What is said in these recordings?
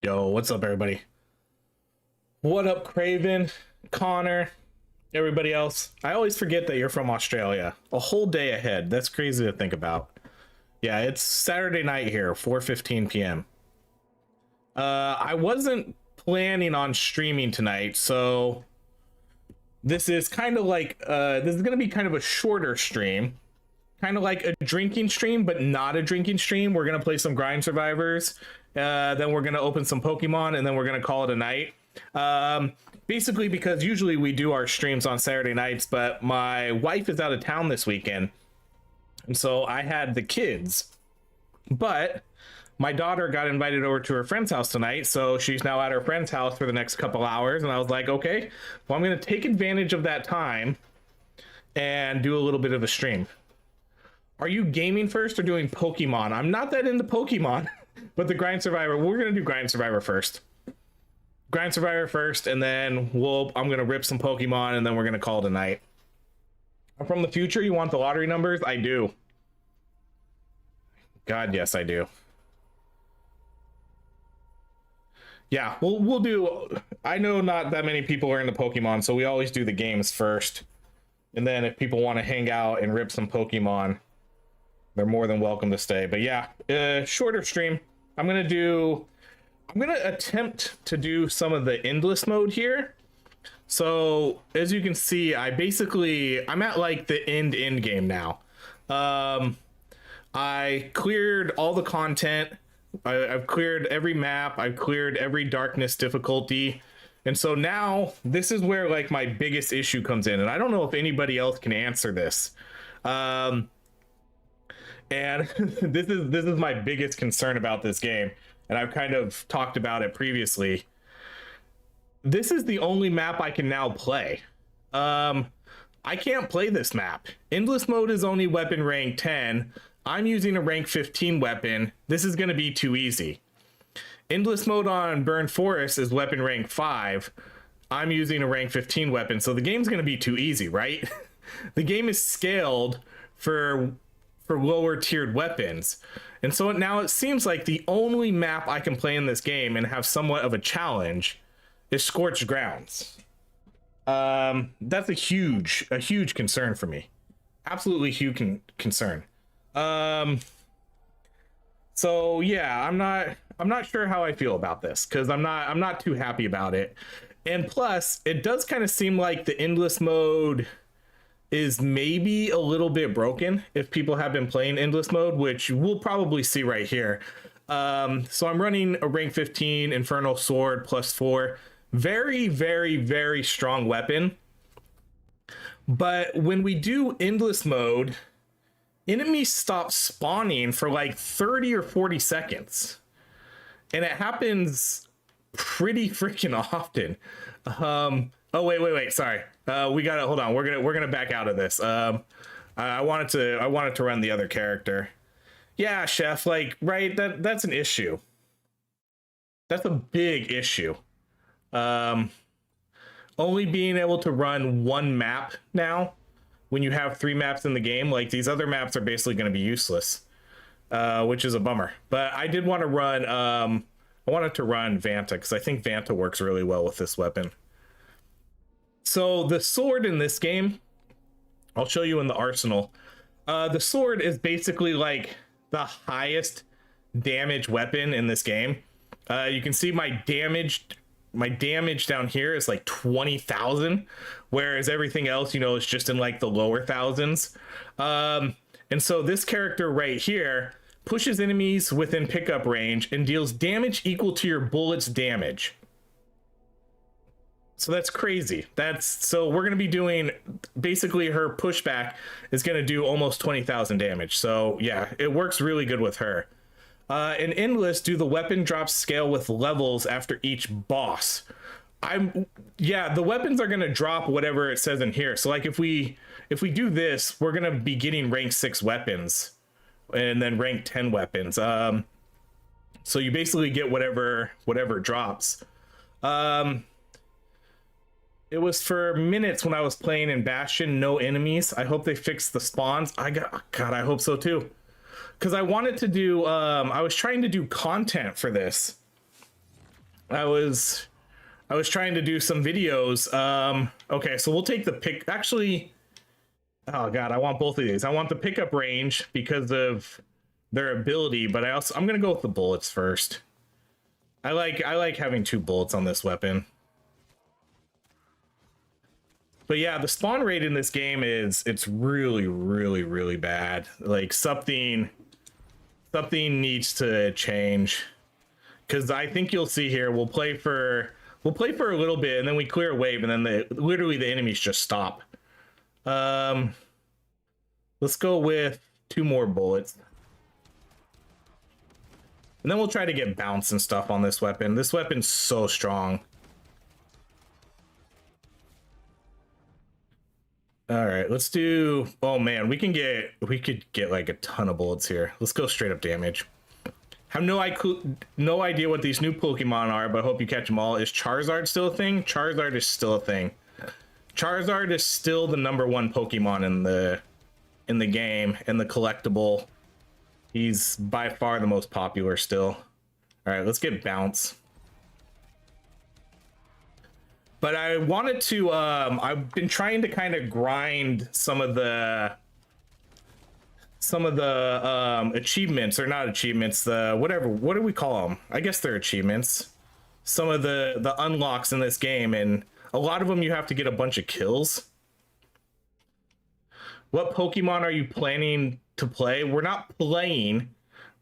Yo, what's up, everybody? What up, Craven, Connor, everybody else? I always forget that you're from Australia. A whole day ahead. That's crazy to think about. Yeah, it's Saturday night here, 4:15 p.m. I wasn't planning on streaming tonight, so this is kind of like this is gonna be kind of a shorter stream, kind of like a drinking stream, but not a drinking stream. We're gonna play some Grind Survivors. Then we're gonna open some Pokemon, and then we're gonna call it a night. Basically because usually we do our streams on Saturday nights, but my wife is out of town this weekend, and so I had the kids. But my daughter got invited over to her friend's house tonight, so she's now at her friend's house for the next couple hours, and I was like, okay, well, I'm gonna take advantage of that time and do a little bit of a stream. Are you gaming first or doing Pokemon? I'm not that into Pokemon. But the Grind Survivor, we're gonna do Grind Survivor first. Grind Survivor first, and then I'm gonna rip some Pokemon, and then we're gonna call it a night. I'm from the future. You want the lottery numbers? I do. God, yes, I do. Yeah, we'll do. I know not that many people are into Pokemon, so we always do the games first, and then if people want to hang out and rip some Pokemon, they're more than welcome to stay. But yeah, shorter stream. I'm gonna attempt to do some of the endless mode here. So as you can see, I'm at like the end game now. I cleared all the content. I've cleared every map. I've cleared every darkness difficulty. And so now this is where like my biggest issue comes in. And I don't know if anybody else can answer this. And this is my biggest concern about this game, and I've kind of talked about it previously. This is the only map I can now play. I can't play this map. Endless mode is only weapon rank 10. I'm using a rank 15 weapon. This is going to be too easy. Endless mode on Burn Forest is weapon rank 5. I'm using a rank 15 weapon, so the game's going to be too easy, right? The game is scaled for lower tiered weapons, and so now it seems like the only map I can play in this game and have somewhat of a challenge is Scorched Grounds. That's a huge concern for me. Absolutely huge concern. So yeah, I'm not sure how I feel about this, because I'm not too happy about it. And plus, it does kind of seem like the endless mode is maybe a little bit broken if people have been playing endless mode, which we'll probably see right here. So I'm running a rank 15 Infernal Sword +4. Very, very, very strong weapon. But when we do endless mode, enemies stop spawning for like 30 or 40 seconds. And it happens pretty freaking often. Oh, wait, sorry. We gotta hold on. We're gonna back out of this. I wanted to run the other character. Yeah, Chef, like, right, that's an issue. That's a big issue. Only being able to run one map now when you have 3 maps in the game, like these other maps are basically going to be useless, which is a bummer. But I did want to run, I wanted to run Vanta, because I think Vanta works really well with this weapon. So the sword in this game, I'll show you in the arsenal. The sword is basically like the highest damage weapon in this game. You can see my damage down here is like 20,000, whereas everything else, you know, is just in like the lower thousands. And so this character right here pushes enemies within pickup range and deals damage equal to your bullet's damage. So that's crazy. So we're going to be doing, basically her pushback is going to do almost 20,000 damage. So yeah, it works really good with her. In Endless, do the weapon drops scale with levels after each boss? Yeah, the weapons are going to drop whatever it says in here. So like if we do this, we're going to be getting rank 6 weapons and then rank 10 weapons. So you basically get whatever drops. It was for minutes when I was playing in Bastion, no enemies. I hope they fixed the spawns. God, I hope so too. Because I wanted to do, I was trying to do content for this. I was trying to do some videos. Okay, so we'll take the pick. Actually, oh god, I want both of these. I want the pickup range because of their ability, but I'm gonna go with the bullets first. I like having 2 bullets on this weapon. But yeah, the spawn rate in this game it's really, really, really bad. Like something needs to change. Because I think you'll see here, we'll play for a little bit, and then we clear a wave, and then literally the enemies just stop. Let's go with 2 more bullets. And then we'll try to get bounce and stuff on this weapon. This weapon's so strong. All right, let's do... Oh man, we could get like a ton of bullets here. Let's go straight up damage. Have no idea what these new Pokemon are, but I hope you catch them all. Is Charizard still a thing? Charizard is still a thing. Charizard is still the #1 Pokemon in the game, in the collectible. He's by far the most popular still. All right, let's get bounce. But I wanted to, I've been trying to kind of grind some of the achievements, or not achievements, what do we call them? I guess they're achievements. Some of the unlocks in this game, and a lot of them you have to get a bunch of kills. What Pokemon are you planning to play? We're not playing.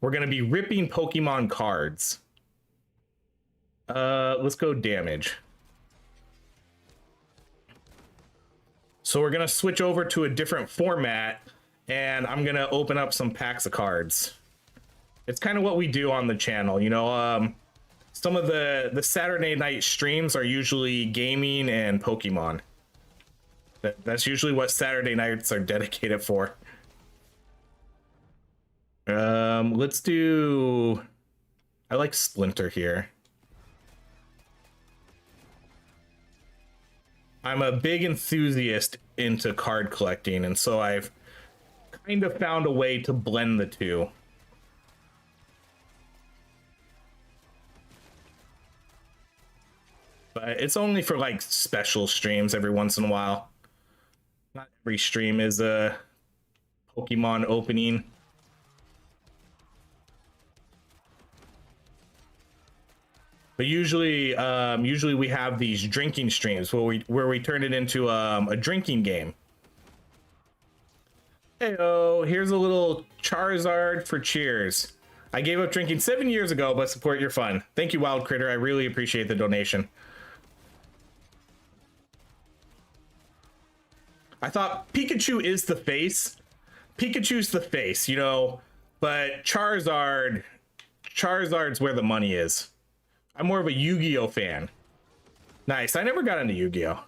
We're going to be ripping Pokemon cards. Let's go damage. So we're going to switch over to a different format, and I'm going to open up some packs of cards. It's kind of what we do on the channel, you know. Some of the Saturday night streams are usually gaming and Pokemon. That's usually what Saturday nights are dedicated for. Let's do... I like Splinter here. I'm a big enthusiast into card collecting, and so I've kind of found a way to blend the two. But it's only for like special streams every once in a while. Not every stream is a Pokemon opening. But usually we have these drinking streams where we turn it into a drinking game. Heyo, here's a little Charizard for cheers. I gave up drinking 7 years ago, but support your fun. Thank you, Wild Critter. I really appreciate the donation. I thought Pikachu is the face. Pikachu's the face, you know, but Charizard's where the money is. I'm more of a Yu-Gi-Oh fan. Nice. I never got into Yu-Gi-Oh.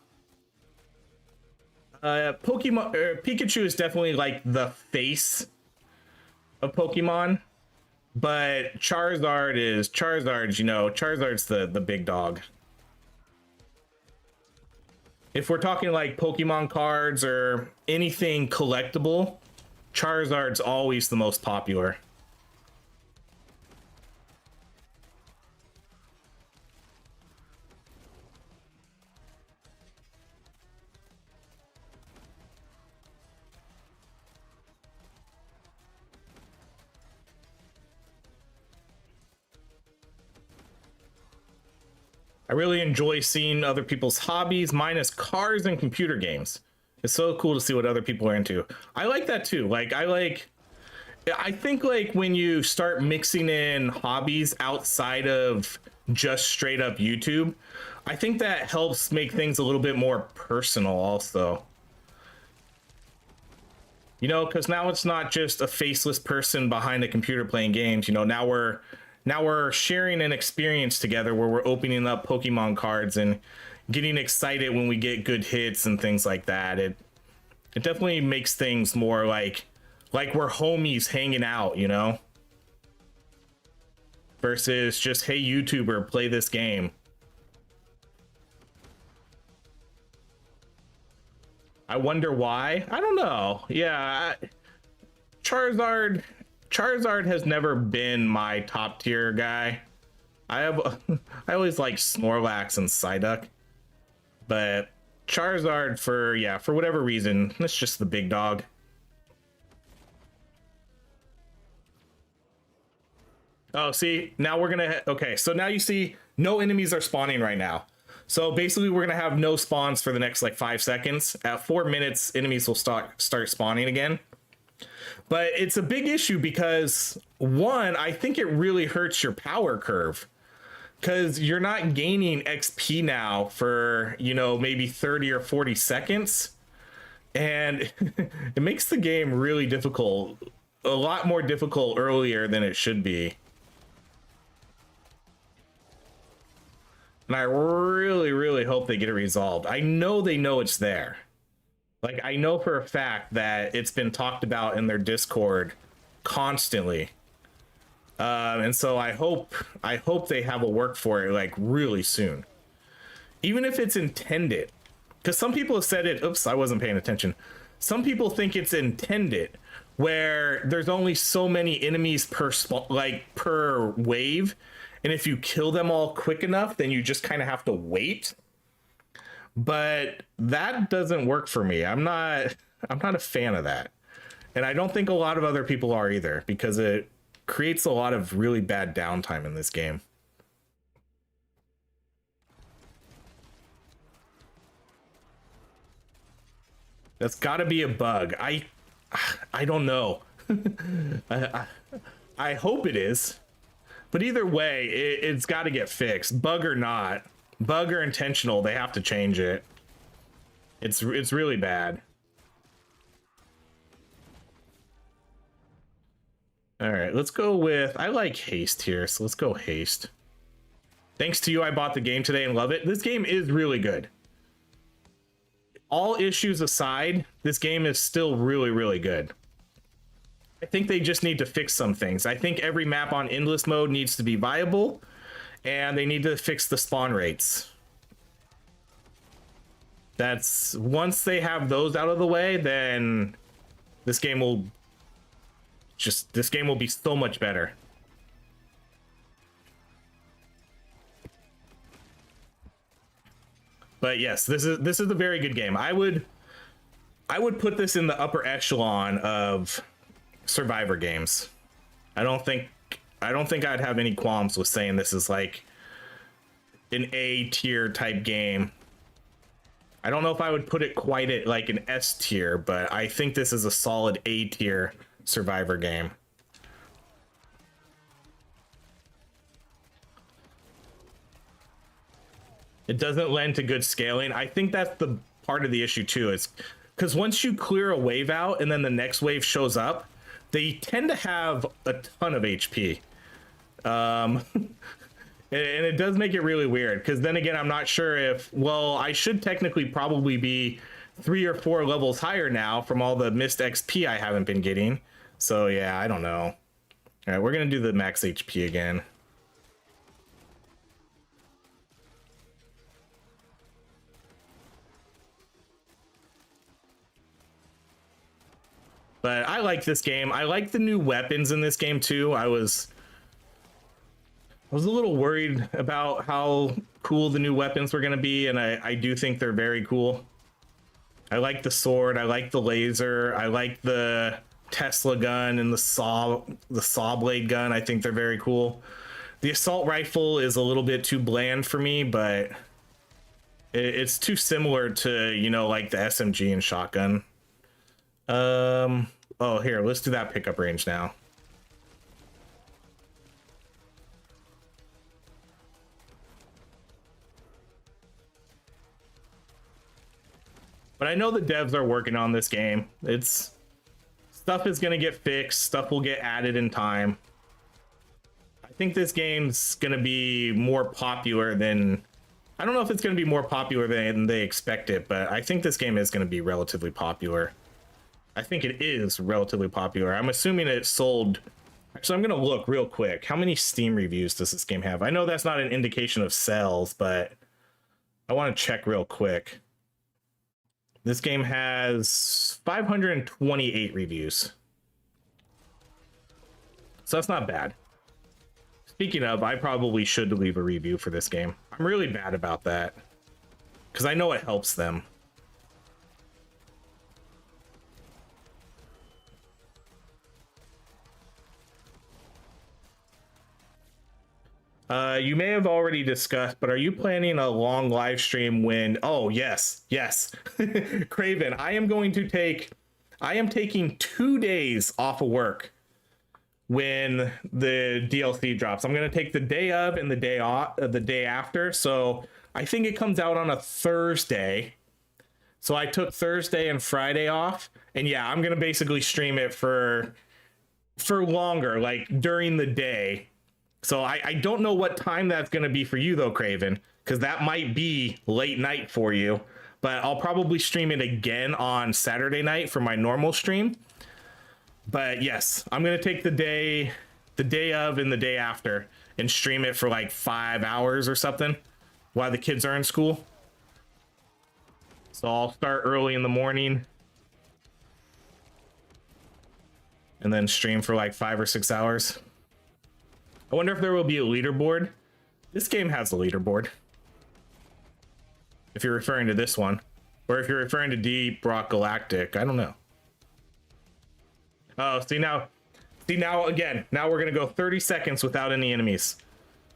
Pikachu is definitely like the face of Pokemon, but Charizard's, you know, Charizard's the big dog. If we're talking like Pokemon cards or anything collectible, Charizard's always the most popular. I really enjoy seeing other people's hobbies. Mine is cars and computer games. It's so cool to see what other people are into. I like that too. I think like when you start mixing in hobbies outside of just straight up YouTube, I think that helps make things a little bit more personal also. You know, because now it's not just a faceless person behind a computer playing games. You know, now we're sharing an experience together where we're opening up Pokemon cards and getting excited when we get good hits and things like that. It definitely makes things more like we're homies hanging out, you know? Versus just, hey, YouTuber, play this game. I wonder why. I don't know. Yeah, Charizard has never been my top tier guy. I have I always like Snorlax and Psyduck, but Charizard for whatever reason, that's just the big dog. Oh, see, now we're gonna okay, so now you see no enemies are spawning right now. So basically we're gonna have no spawns for the next like 5 seconds. At 4 minutes, enemies will start spawning again. But it's a big issue because one, I think it really hurts your power curve. Because you're not gaining XP now for, you know, maybe 30 or 40 seconds. And it makes the game really difficult. A lot more difficult earlier than it should be. And I really, really hope they get it resolved. I know they know it's there. Like, I know for a fact that it's been talked about in their Discord constantly. And so I hope they have a work for it like really soon. Even if it's intended. Because some people have said it, oops, I wasn't paying attention. Some people think it's intended where there's only so many enemies per wave. And if you kill them all quick enough, then you just kind of have to wait. But that doesn't work for me. I'm not a fan of that. And I don't think a lot of other people are either, because it creates a lot of really bad downtime in this game. That's got to be a bug. I don't know. I hope it is. But either way, it's got to get fixed. Bug or not, bug or intentional, they have to change it. It's really bad. All right, let's go with, I like haste here, so let's go haste. Thanks to you, I bought the game today and love it. This game is really good. All issues aside, this game is still really, really good. I think they just need to fix some things. I think every map on endless mode needs to be viable, and they need to fix the spawn rates. That's, once they have those out of the way, then this game will be so much better. But yes, this is a very good game. I would put this in the upper echelon of Survivor games. I don't think I'd have any qualms with saying this is like an A tier type game. I don't know if I would put it quite at like an S tier, but I think this is a solid A tier Survivor game. It doesn't lend to good scaling. I think that's the part of the issue too, is because once you clear a wave out and then the next wave shows up, they tend to have a ton of HP. And it does make it really weird, because then again, I'm not sure if, well, I should technically probably be 3 or 4 levels higher now from all the missed XP I haven't been getting. So yeah, I don't know. All right, we're gonna do the max HP again. But I like this game. I like the new weapons in this game too. I was a little worried about how cool the new weapons were going to be, and I do think they're very cool. I like the sword, I like the laser, I like the Tesla gun and the saw blade gun. I think they're very cool. The assault rifle is a little bit too bland for me, but it's too similar to, you know, like the SMG and shotgun. Oh, here, let's do that pickup range now. But I know the devs are working on this game. Stuff is going to get fixed. Stuff will get added in time. I think this game's going to be more popular than... I don't know if it's going to be more popular than they expect it, but I think this game is going to be relatively popular. I think it is relatively popular. I'm assuming it sold... So I'm going to look real quick. How many Steam reviews does this game have? I know that's not an indication of sales, but I want to check real quick. This game has 528 reviews. So that's not bad. Speaking of, I probably should leave a review for this game. I'm really bad about that because I know it helps them. You may have already discussed, but are you planning a long live stream when... Oh, yes. Craven, I am taking 2 days off of work when the DLC drops. I'm going to take the day of and the day off, the day after. So I think it comes out on a Thursday. So I took Thursday and Friday off. And yeah, I'm going to basically stream it for longer, like during the day. So I don't know what time that's going to be for you though, Craven, because that might be late night for you, but I'll probably stream it again on Saturday night for my normal stream. But yes, I'm going to take the day of and the day after and stream it for like 5 hours or something while the kids are in school. So I'll start early in the morning and then stream for like 5 or 6 hours. I wonder if there will be a leaderboard. This game has a leaderboard. If you're referring to this one. Or if you're referring to Deep Rock Galactic. I don't know. Oh, see now again. Now we're going to go 30 seconds without any enemies.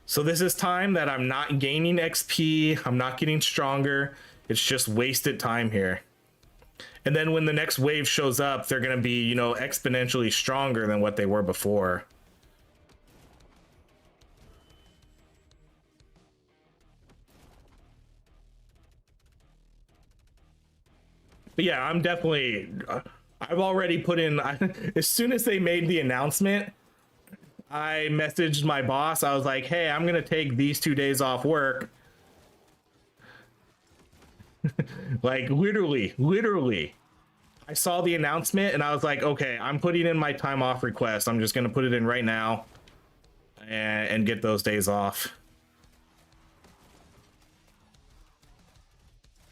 So this is time that I'm not gaining XP. I'm not getting stronger. It's just wasted time here. And then when the next wave shows up, they're going to be, you know, exponentially stronger than what they were before. But yeah, I'm definitely, I've already put in, as soon as they made the announcement, I messaged my boss. I was like, hey, I'm going to take these 2 days off work. Like literally. I saw the announcement and I was like, okay, I'm putting in my time off request. I'm just going to put it in right now and get those days off.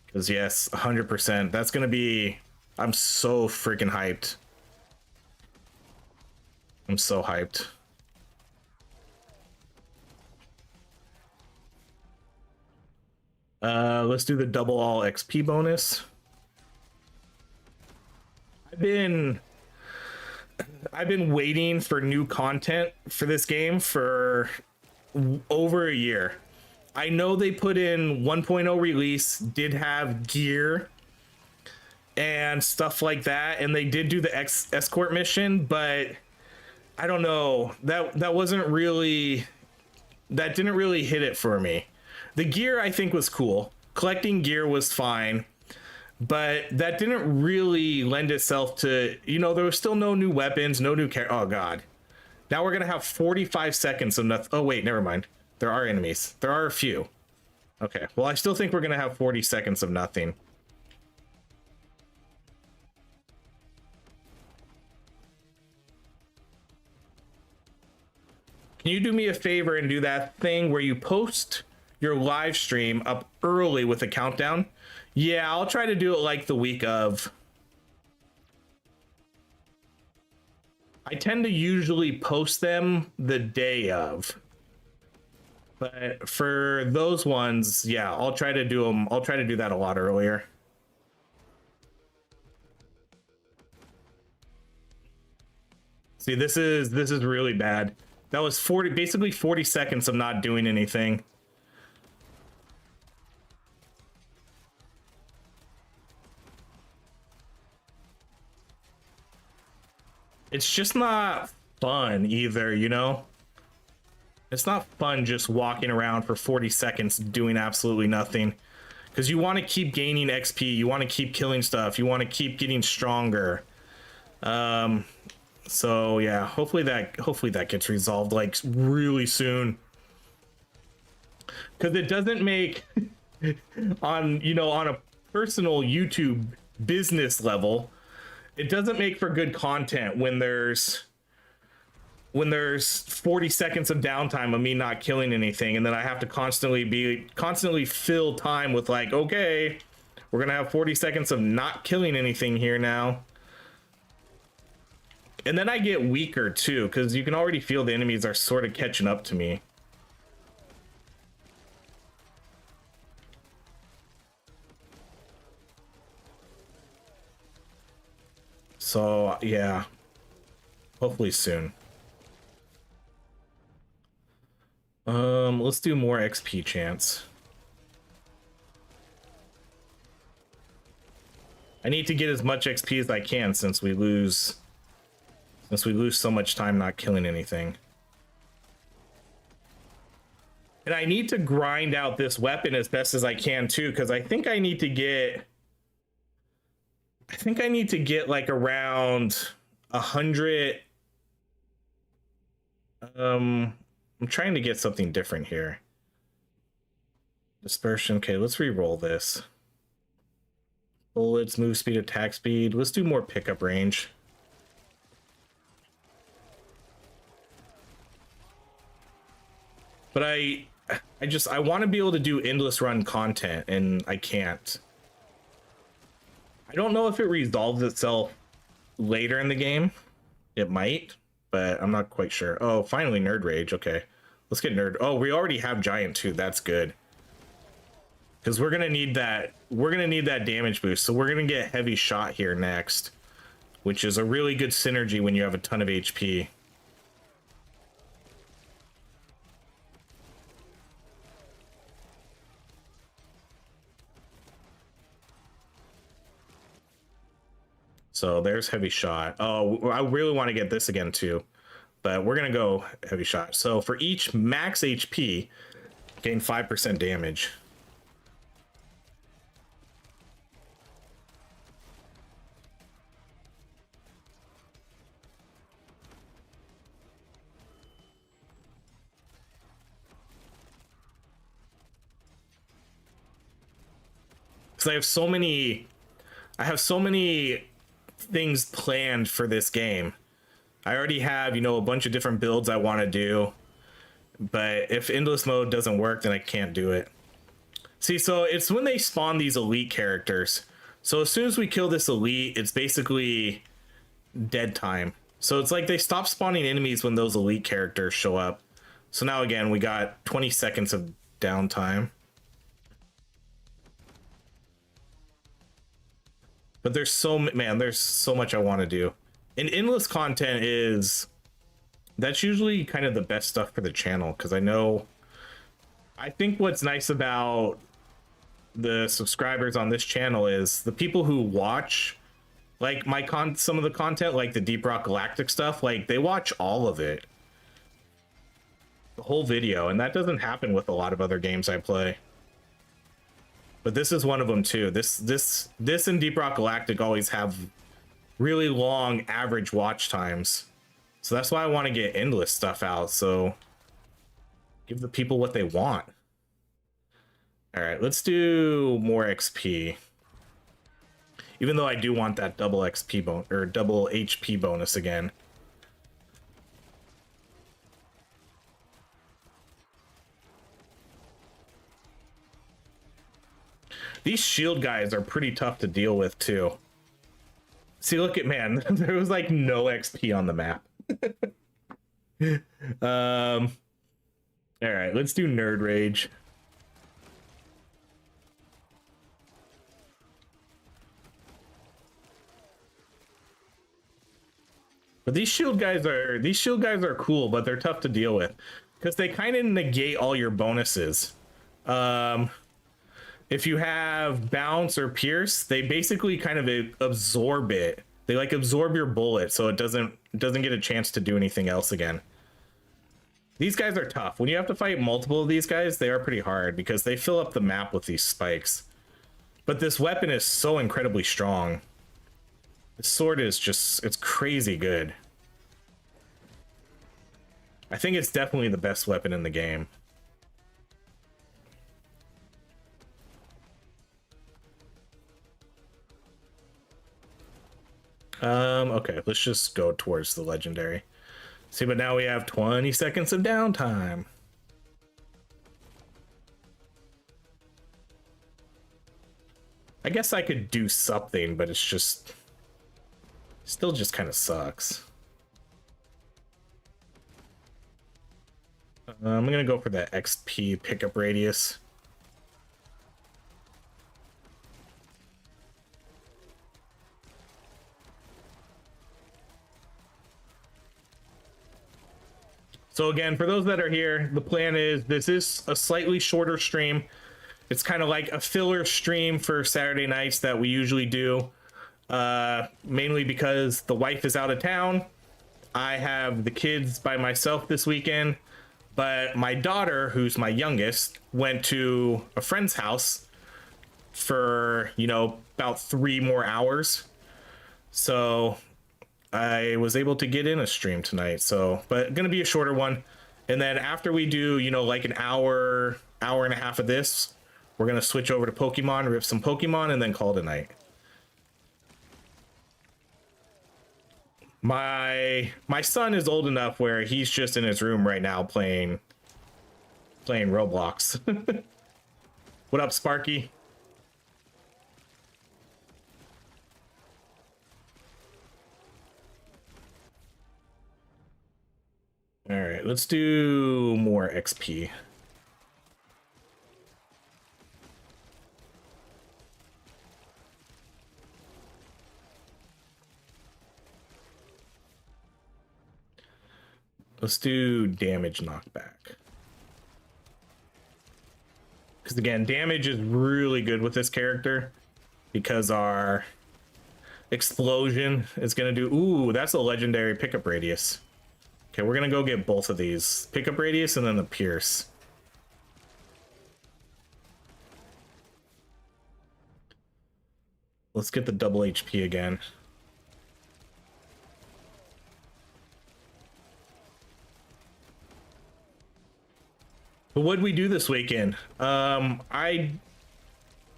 Because yes, 100%. That's going to be... I'm so freaking hyped. I'm so hyped. Let's do the double all XP bonus. I've been waiting for new content for this game for over a year. I know they put in 1.0 release, did have gear and stuff like that, and they did do the escort mission, but I don't know, that wasn't really, that didn't really hit it for me. The gear I think was cool. Collecting gear was fine, but that didn't really lend itself to, you know, there was still no new weapons, no new oh god. Now we're gonna have 45 seconds of nothing. Oh wait, never mind. There are enemies. There are a few. Okay, well, I still think we're going to have 40 seconds of nothing. Can you do me a favor and do that thing where you post your live stream up early with a countdown? Yeah, I'll try to do it like the week of. I tend to usually post them the day of. But for those ones, yeah, I'll try to do them. I'll try to do that a lot earlier. See, this is really bad. That was basically 40 seconds of not doing anything. It's just not fun either, you know? It's not fun just walking around for 40 seconds doing absolutely nothing. Because you want to keep gaining XP, you want to keep killing stuff, you want to keep getting stronger. So yeah, hopefully that gets resolved like really soon. Because it doesn't make on, you know, on a personal YouTube business level, it doesn't make for good content when there's 40 seconds of downtime of me not killing anything, and then I have to constantly fill time with like, okay, we're gonna have 40 seconds of not killing anything here now. And then I get weaker too, because you can already feel the enemies are sort of catching up to me. So, yeah. Hopefully soon. Let's do more XP chance. I need to get as much XP as I can since we lose so much time not killing anything. And I need to grind out this weapon as best as I can too, because I think I need to get like around 100. I'm trying to get something different here. Dispersion. Okay, let's re-roll this. Bullets, move speed, attack speed. Let's do more pickup range. But I want to be able to do endless run content, and I can't. I don't know if it resolves itself later in the game. It might, but I'm not quite sure. Oh, finally Nerd Rage. Okay, let's get Nerd. Oh, we already have Giant too. That's good. Because we're gonna need that. We're gonna need that damage boost. So we're gonna get Heavy Shot here next, which is a really good synergy when you have a ton of HP. So there's Heavy Shot. Oh, I really want to get this again too, but we're gonna go Heavy Shot. So for each max HP, gain 5% damage. Because I have so many things planned for this game. I already have, you know, a bunch of different builds I want to do, but if endless mode doesn't work, then I can't do it. See, so it's when they spawn these elite characters. So as soon as we kill this elite, it's basically dead time. So it's like they stop spawning enemies when those elite characters show up. So now again, we got 20 seconds of downtime. But there's so much I want to do. And endless content that's usually kind of the best stuff for the channel, because I think what's nice about the subscribers on this channel is the people who watch like some of the content, like the Deep Rock Galactic stuff, like they watch all of it, the whole video, and that doesn't happen with a lot of other games I play. But this is one of them too. This and Deep Rock Galactic always have really long average watch times. So that's why I want to get endless stuff out. So give the people what they want. All right, let's do more XP. Even though I do want that double XP or double HP bonus again. These shield guys are pretty tough to deal with too. See, look at, man, there was like no XP on the map. All right, let's do Nerd Rage. But these shield guys are cool, but they're tough to deal with because they kind of negate all your bonuses. If you have bounce or pierce, they basically kind of absorb it. They like absorb your bullet, so it doesn't get a chance to do anything else again. These guys are tough. When you have to fight multiple of these guys, they are pretty hard because they fill up the map with these spikes. But this weapon is so incredibly strong. The sword is just, it's crazy good. I think it's definitely the best weapon in the game. Okay, let's just go towards the legendary. See, but now we have 20 seconds of downtime. I guess I could do something, but it's just still just kind of sucks. I'm gonna go for the XP pickup radius. So again, for those that are here, the plan is this is a slightly shorter stream. It's kind of like a filler stream for Saturday nights that we usually do, mainly because the wife is out of town. I have the kids by myself this weekend, but my daughter, who's my youngest, went to a friend's house for, you know, about 3 more hours. So I was able to get in a stream tonight. So, but gonna be a shorter one. And then after we do, you know, like an hour and a half of this, we're gonna switch over to Pokemon, rip some Pokemon, and then call it a night. My son is old enough where he's just in his room right now playing Roblox. What up, Sparky? All right, let's do more XP. Let's do damage knockback. Because again, damage is really good with this character because our explosion is going to do... Ooh, that's a legendary pickup radius. Okay, we're going to go get both of these. Pickup radius and then the pierce. Let's get the double HP again. But what did we do this weekend? I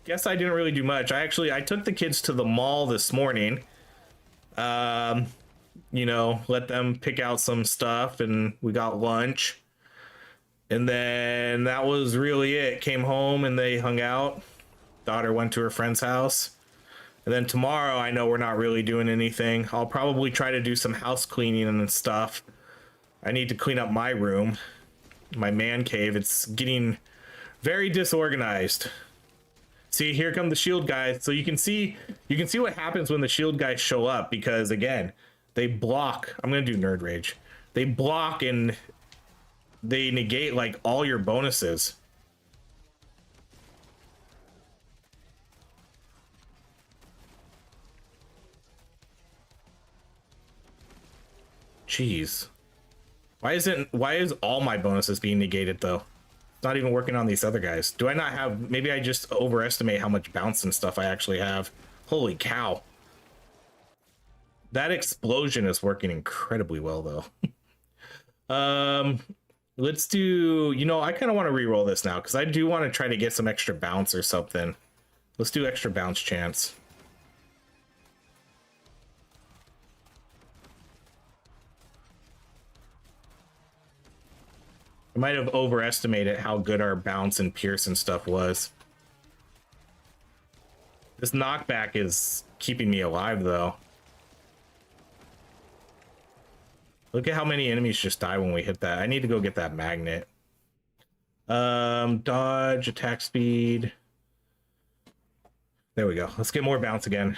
guess I didn't really do much. I took the kids to the mall this morning. You know, let them pick out some stuff, and we got lunch. And then that was really it. Came home and they hung out. Daughter went to her friend's house. And then tomorrow, I know we're not really doing anything. I'll probably try to do some house cleaning and stuff. I need to clean up my room, my man cave. It's getting very disorganized. See, here come the shield guys. So you can see what happens when the shield guys show up, because again, they block. I'm gonna do nerd rage. They block and they negate like all your bonuses. Jeez. Why is all my bonuses being negated though? It's not even working on these other guys. Do I not have, maybe I just overestimate how much bounce and stuff I actually have. Holy cow. That explosion is working incredibly well though. Let's do, you know, I kind of want to re-roll this now because I do want to try to get some extra bounce or something. Let's do extra bounce chance. I might have overestimated how good our bounce and pierce and stuff was. This knockback is keeping me alive though. Look at how many enemies just die when we hit that. I need to go get that magnet. Dodge, attack speed. There we go. Let's get more bounce again.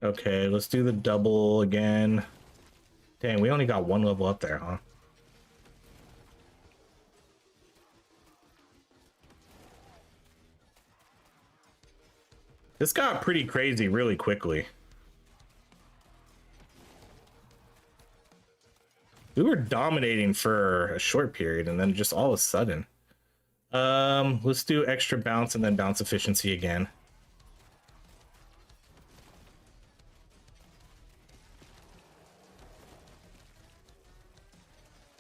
Okay, let's do the double again. Dang, we only got 1 level up there, huh? This got pretty crazy really quickly. We were dominating for a short period and then just all of a sudden. Let's do extra bounce and then bounce efficiency again.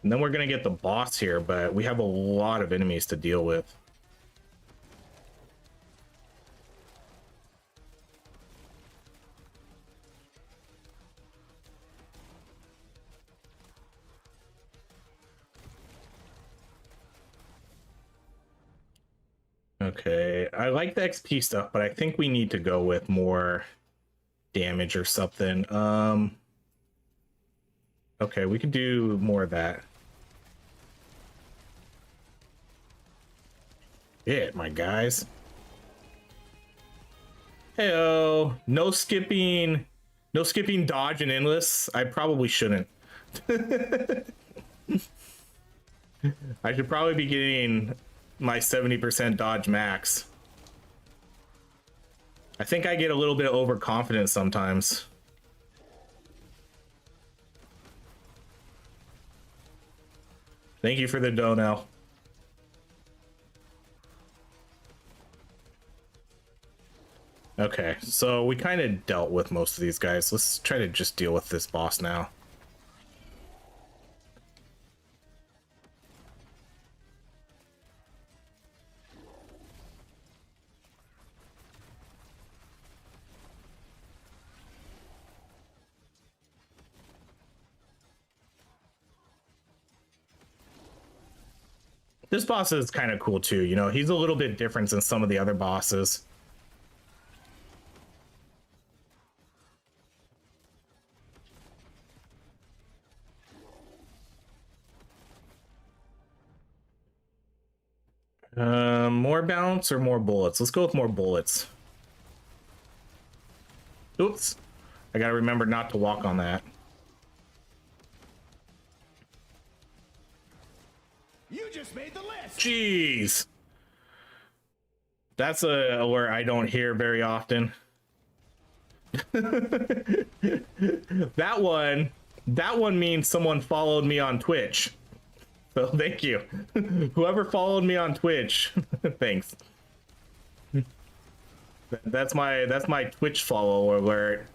And then we're gonna get the boss here, but we have a lot of enemies to deal with. Okay, I like the XP stuff, but I think we need to go with more damage or something. Okay, we could do more of that. Yeah, my guys. Heyo, no skipping dodge and endless. I probably shouldn't. I should probably be getting my 70% dodge max. I think I get a little bit overconfident sometimes. Thank you for the dono. Okay, so we kind of dealt with most of these guys. Let's try to just deal with this boss now. This boss is kind of cool too, you know, he's a little bit different than some of the other bosses. More bounce or more bullets? Let's go with more bullets. Oops. I gotta remember not to walk on that. You just made the list. Jeez. That's a word I don't hear very often. That one means someone followed me on Twitch. So thank you. Whoever followed me on Twitch, thanks. That's my Twitch follow alert.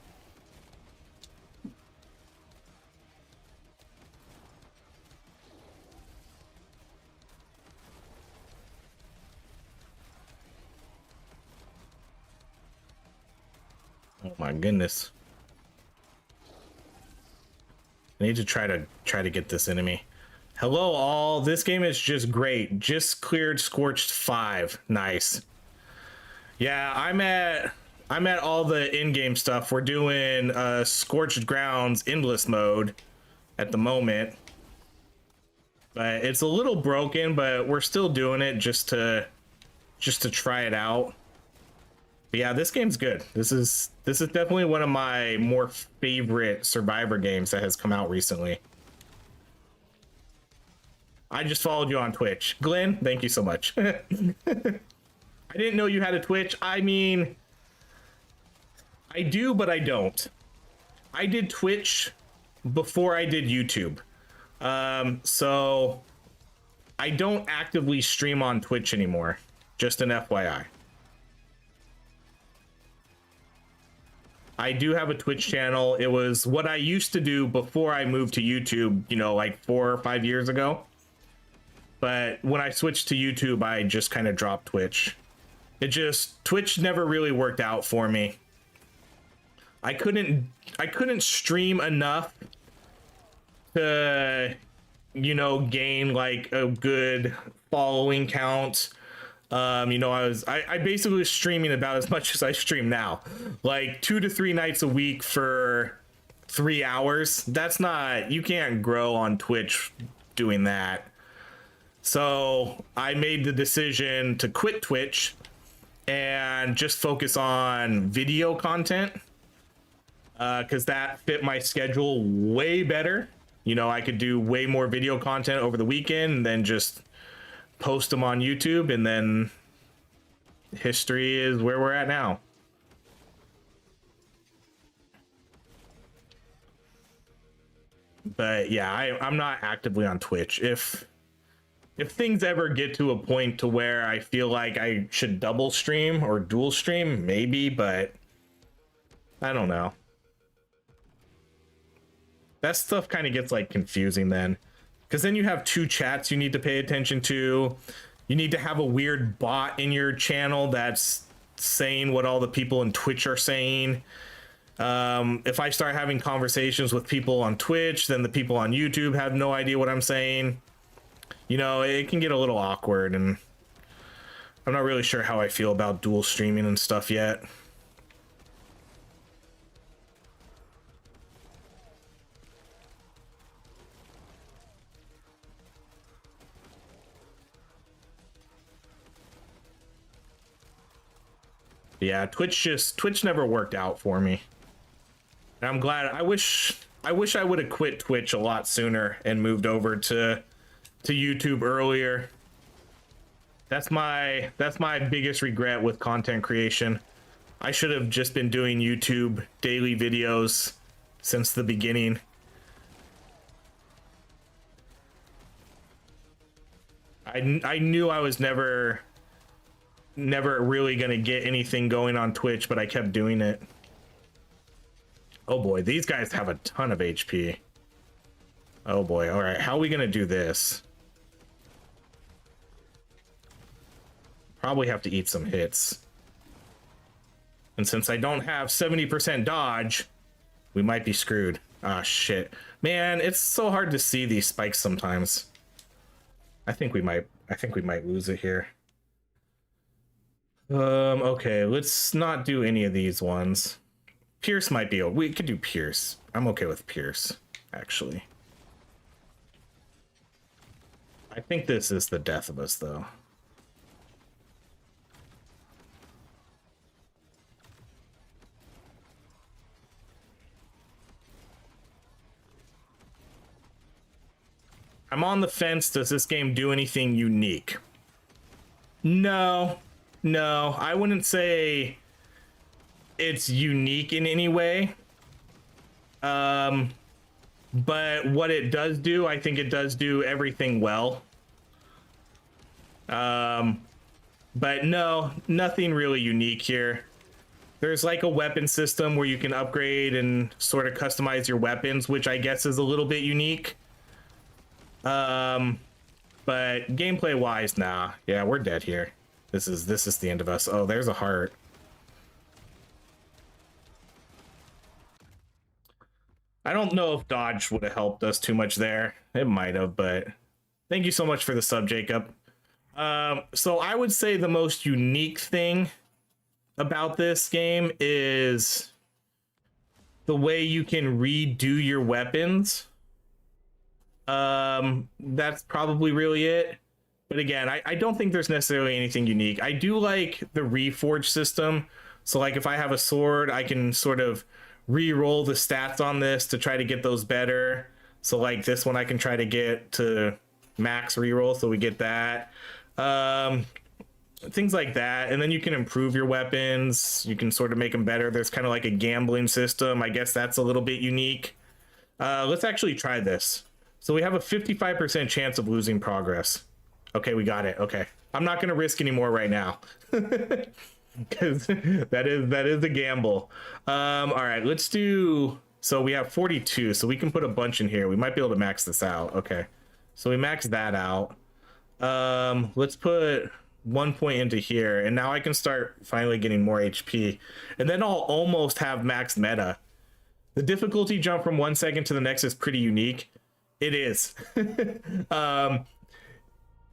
Oh my goodness. I need to try to get this enemy. Hello all, this game is just great. Just cleared Scorched 5. Nice. Yeah, I'm at all the in-game stuff. We're doing Scorched Grounds Endless mode at the moment. But it's a little broken, but we're still doing it just to try it out. But yeah, this game's good. This is definitely one of my more favorite Survivor games that has come out recently. I just followed you on Twitch. Glenn, thank you so much. I didn't know you had a Twitch. I mean, I do, but I don't. I did Twitch before I did YouTube. So I don't actively stream on Twitch anymore. Just an FYI. I do have a Twitch channel. It was what I used to do before I moved to YouTube, you know, like 4 or 5 years ago. But when I switched to YouTube, I just kind of dropped Twitch. Twitch never really worked out for me. I couldn't stream enough to, you know, gain like a good following count. You know, I basically was streaming about as much as I stream now, like 2 to 3 nights a week for 3 hours. That's not, you can't grow on Twitch doing that. So I made the decision to quit Twitch and just focus on video content, because that fit my schedule way better. You know, I could do way more video content over the weekend and then just post them on YouTube, and then history is where we're at now. But yeah, I'm not actively on Twitch. If things ever get to a point to where I feel like I should double stream or dual stream, maybe, but I don't know. That stuff kind of gets like confusing then, because then you have 2 chats you need to pay attention to. You need to have a weird bot in your channel that's saying what all the people in Twitch are saying. If I start having conversations with people on Twitch, then the people on YouTube have no idea what I'm saying. You know, it can get a little awkward, and I'm not really sure how I feel about dual streaming and stuff yet. Yeah, Twitch never worked out for me. And I'm glad. I wish I would have quit Twitch a lot sooner and moved over to YouTube earlier. That's my biggest regret with content creation. I should have just been doing YouTube daily videos since the beginning. I knew I was never really gonna get anything going on Twitch, but I kept doing it. Oh boy, these guys have a ton of HP. Oh boy, all right, how are we gonna do this? Probably have to eat some hits. And since I don't have 70% dodge, we might be screwed. Ah, shit. Man, it's so hard to see these spikes sometimes. I think we might lose it here. Okay, let's not do any of these ones. Pierce might be, we could do Pierce. I'm okay with Pierce, actually. I think this is the death of us, though. I'm on the fence. Does this game do anything unique? No, I wouldn't say it's unique in any way. But what it does do, I think it does do everything well. But no, nothing really unique here. There's like a weapon system where you can upgrade and sort of customize your weapons, which I guess is a little bit unique. But gameplay wise, nah. Yeah, we're dead here. This is the end of us. Oh, there's a heart. I don't know if dodge would have helped us too much there. It might have, but thank you so much for the sub, Jacob. So I would say the most unique thing about this game is the way you can redo your weapons. That's probably really it. But again, I don't think there's necessarily anything unique. I do like the reforge system. So like if I have a sword, I can sort of re-roll the stats on this to try to get those better. So like this one I can try to get to max reroll, so we get that. Things like that. And then you can improve your weapons. You can sort of make them better. There's kind of like a gambling system. I guess that's a little bit unique. Let's actually try this. So we have a 55% chance of losing progress. Okay, we got it. Okay. I'm not going to risk anymore right now. Because that is a gamble. All right, let's do... So we have 42, so we can put a bunch in here. We might be able to max this out. Okay. So we max that out. Let's put 1 point into here, and now I can start finally getting more HP. And then I'll almost have max meta. The difficulty jump from 1 second to the next is pretty unique. It is.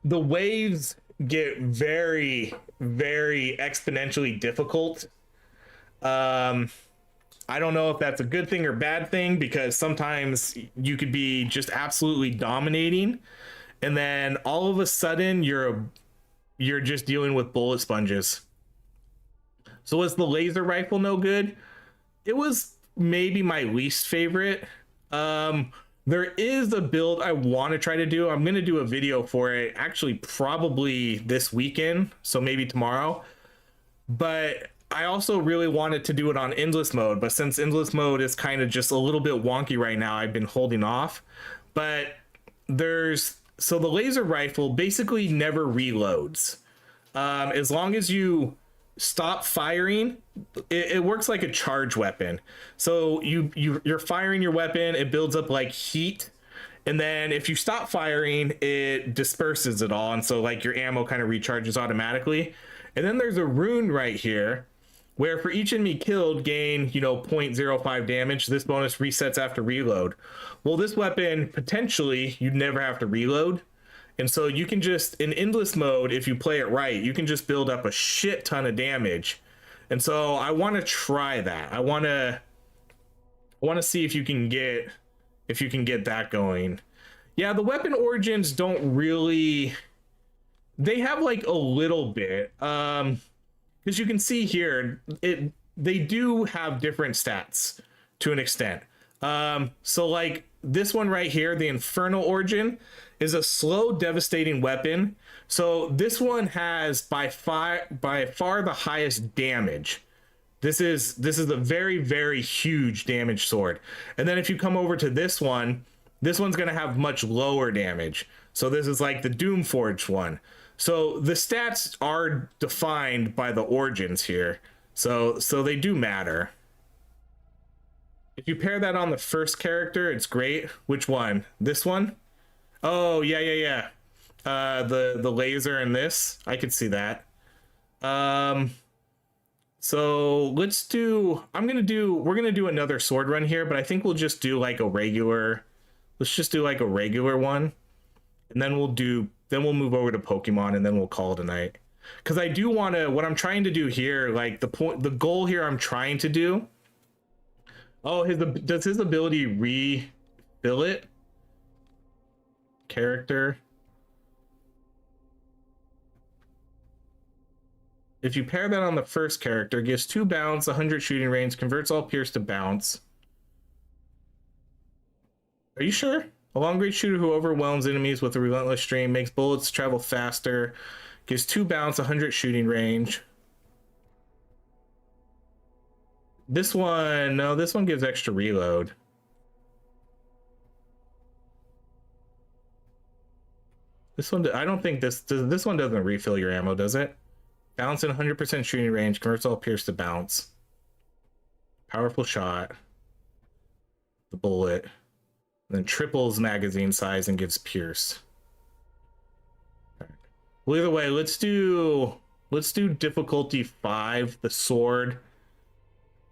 The waves get very, very exponentially difficult. I don't know if that's a good thing or bad thing, because sometimes you could be just absolutely dominating, and then all of a sudden you're just dealing with bullet sponges. So was the laser rifle no good? It was maybe my least favorite. There is a build I want to try to do. I'm going to do a video for it, actually probably this weekend, so maybe tomorrow. But I also really wanted to do it on endless mode, but since endless mode is kind of just a little bit wonky right now, I've been holding off. But so the laser rifle basically never reloads. As long as you stop firing, it works like a charge weapon. So you're firing your weapon, it builds up like heat, and then if you stop firing, it disperses it all, and so like your ammo kind of recharges automatically. And then there's a rune right here where for each enemy killed, gain 0.05 damage. This bonus resets after reload. Well, this weapon potentially you'd never have to reload, And so you can just, in endless mode, if you play it right, you can just build up a shit ton of damage. And so I want to try that. I want to see if you can get that going. Yeah, the weapon origins don't really, they have like a little bit, because you can see here they do have different stats to an extent. So like this one right here, the Infernal Origin, is a slow, devastating weapon. So this one has by far the highest damage. This is a very, very huge damage sword. And then if you come over to this one's gonna have much lower damage. So this is like the Doomforged one. So the stats are defined by the origins here. So they do matter. If you pair that on the first character, it's great. Which one? This one? Oh, yeah. The laser in this. I could see that. So let's do, we're gonna do another sword run here, but I think we'll just do like a regular, let's just do like a regular one. And then we'll move over to Pokemon, and then we'll call it a night. Because I do want to, what I'm trying to do here, like the goal here I'm trying to do. Oh, does his ability refill it? Character. If you pair that on the first character, gives 2 bounce, 100 shooting range, converts all pierce to bounce. Are you sure? A long-range shooter who overwhelms enemies with a relentless stream, makes bullets travel faster, gives 2 bounce, 100 shooting range. This one, no, this one gives extra reload. This one, I don't think this one doesn't refill your ammo, does it? Bounce in 100% shooting range, converts all pierce to bounce. Powerful shot. The bullet. And then triples magazine size and gives pierce. Right. Well, either way, let's do difficulty 5, the sword.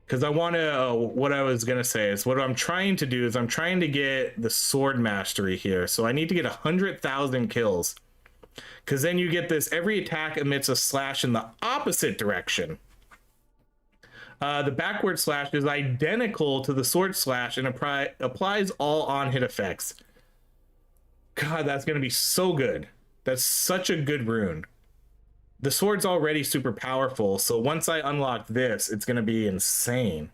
Because I want to, what I was going to say is, what I'm trying to do is I'm trying to get the sword mastery here. So I need to get 100,000 kills. Because then you get this, every attack emits a slash in the opposite direction. The backward slash is identical to the sword slash and applies all on-hit effects. God, that's going to be so good. That's such a good rune. The sword's already super powerful, so once I unlock this, it's going to be insane.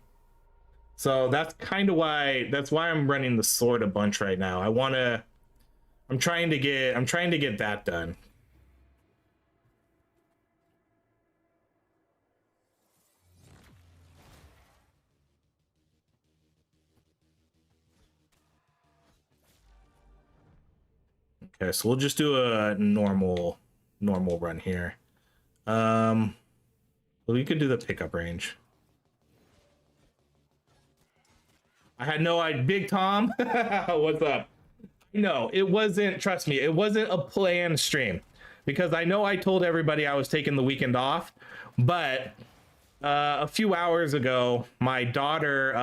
So that's kind of why, I'm running the sword a bunch right now. I'm trying to get that done. Okay, so we'll just do a normal run here. Well, we could do the pickup range. I had no idea. Big Tom, what's up? No, it wasn't, trust me, it wasn't a planned stream. Because I know I told everybody I was taking the weekend off, but a few hours ago, my daughter,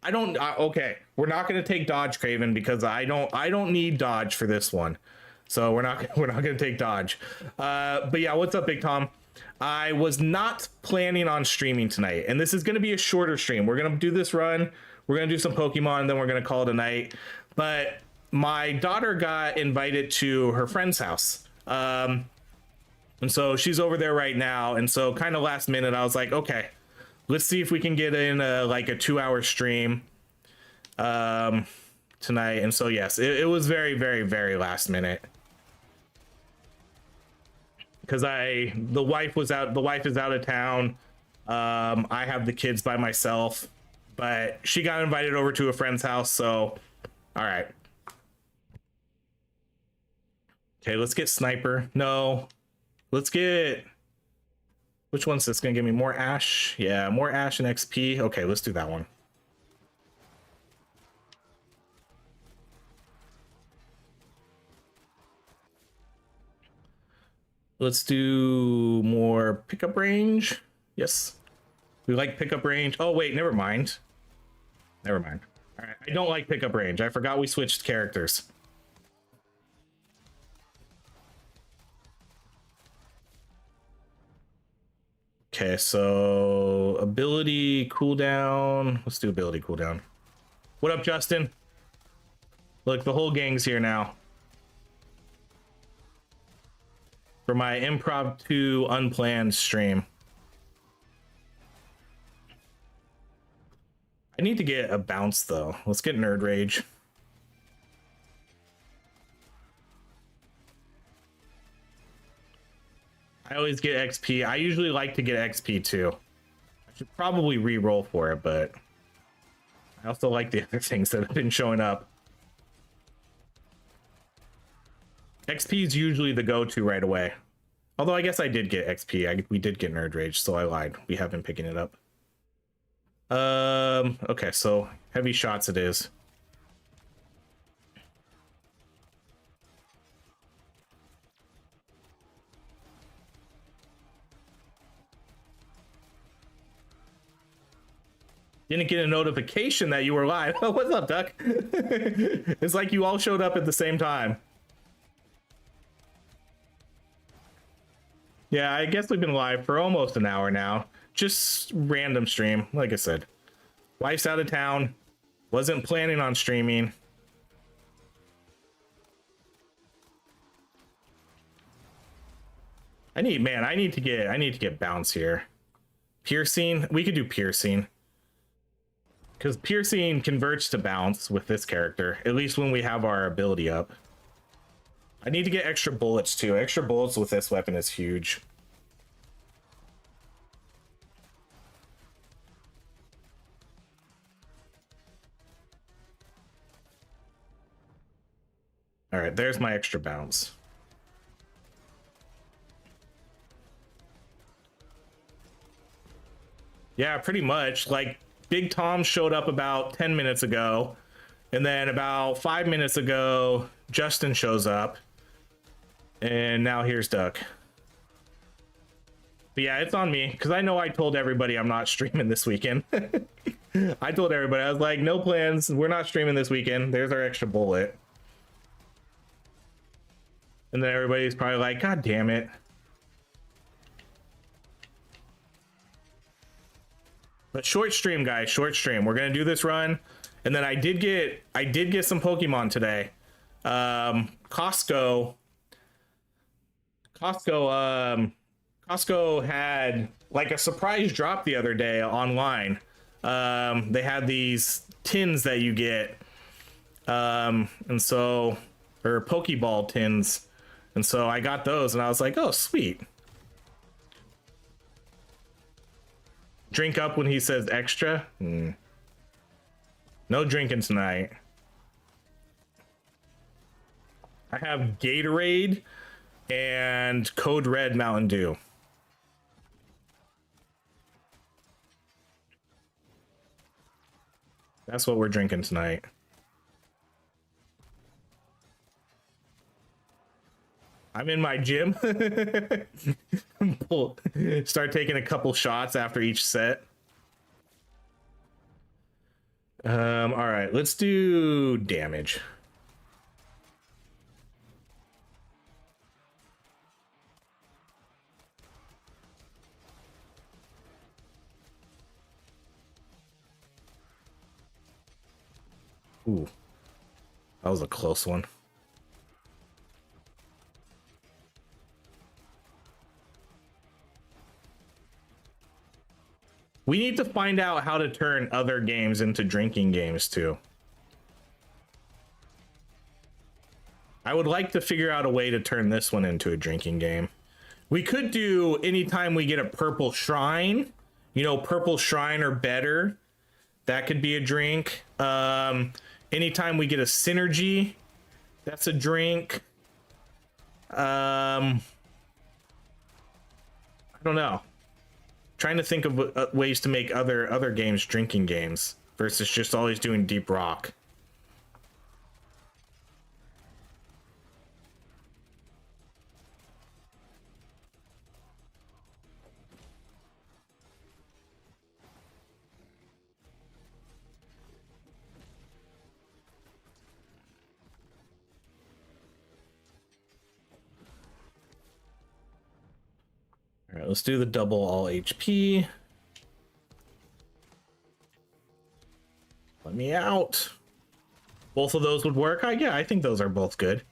okay, we're not going to take Dodge Craven because I don't need Dodge for this one. So we're not going to take Dodge. But yeah, what's up, Big Tom? I was not planning on streaming tonight, and this is going to be a shorter stream. We're going to do this run. We're going to do some Pokemon, and then we're going to call it a night. But my daughter got invited to her friend's house. And so she's over there right now. And so kind of last minute, I was like, okay, let's see if we can get in like a 2-hour stream tonight. And so, yes, it was very, very, very last minute. Because the wife is out of town. I have the kids by myself, but she got invited over to a friend's house. So, all right. Okay, let's get Sniper. No, let's get, which one's this gonna give me? More Ash? Yeah, more Ash and XP. Okay, let's do that one. Let's do more pickup range. Yes, we like pickup range. Oh wait, never mind. All right, I don't like pickup range. I forgot we switched characters. Okay, so ability cooldown. Let's do ability cooldown. What up, Justin? Look, the whole gang's here now. For my impromptu unplanned stream. I need to get a bounce though. Let's get Nerd Rage. I always get XP. I usually like to get XP too. I should probably re-roll for it, but I also like the other things that have been showing up. XP is usually the go-to right away. Although I guess I did get XP. We did get Nerd Rage, so I lied. We have been picking it up. Okay, so heavy shots it is. Didn't get a notification that you were live. Oh, what's up, Duck? It's like you all showed up at the same time. Yeah, I guess we've been live for almost an hour now. Just random stream, like I said. Wife's out of town. Wasn't planning on streaming. I need to get bounce here. Piercing, we could do piercing. Because piercing converts to bounce with this character, at least when we have our ability up. I need to get extra bullets too. Extra bullets with this weapon is huge. All right, there's my extra bounce. Yeah, pretty much. Like, Big Tom showed up about 10 minutes ago, and then about 5 minutes ago, Justin shows up, and now here's Duck. But yeah, it's on me, because I know I told everybody I'm not streaming this weekend. I told everybody, I was like, no plans, we're not streaming this weekend. There's our extra bullet. And then everybody's probably like, God damn it. But short stream, guys, short stream. We're gonna do this run, and then I did get some Pokemon today. Costco had like a surprise drop the other day online. They had these tins that you get, and so, or Pokeball tins, and so I got those, and I was like, oh, sweet. Drink up when he says extra. No drinking tonight. I have Gatorade and Code Red Mountain Dew. That's what we're drinking tonight. I'm in my gym. Start taking a couple shots after each set. All right, let's do damage. Ooh, that was a close one. We need to find out how to turn other games into drinking games too. I would like to figure out a way to turn this one into a drinking game. We could do anytime we get a purple shrine, you know, purple shrine or better, that could be a drink. Anytime we get a synergy, that's a drink. I don't know. Trying to think of ways to make other games drinking games versus just always doing deep rock. let's do the double all HP. Let me out. Both of those would work. Yeah, I think those are both good.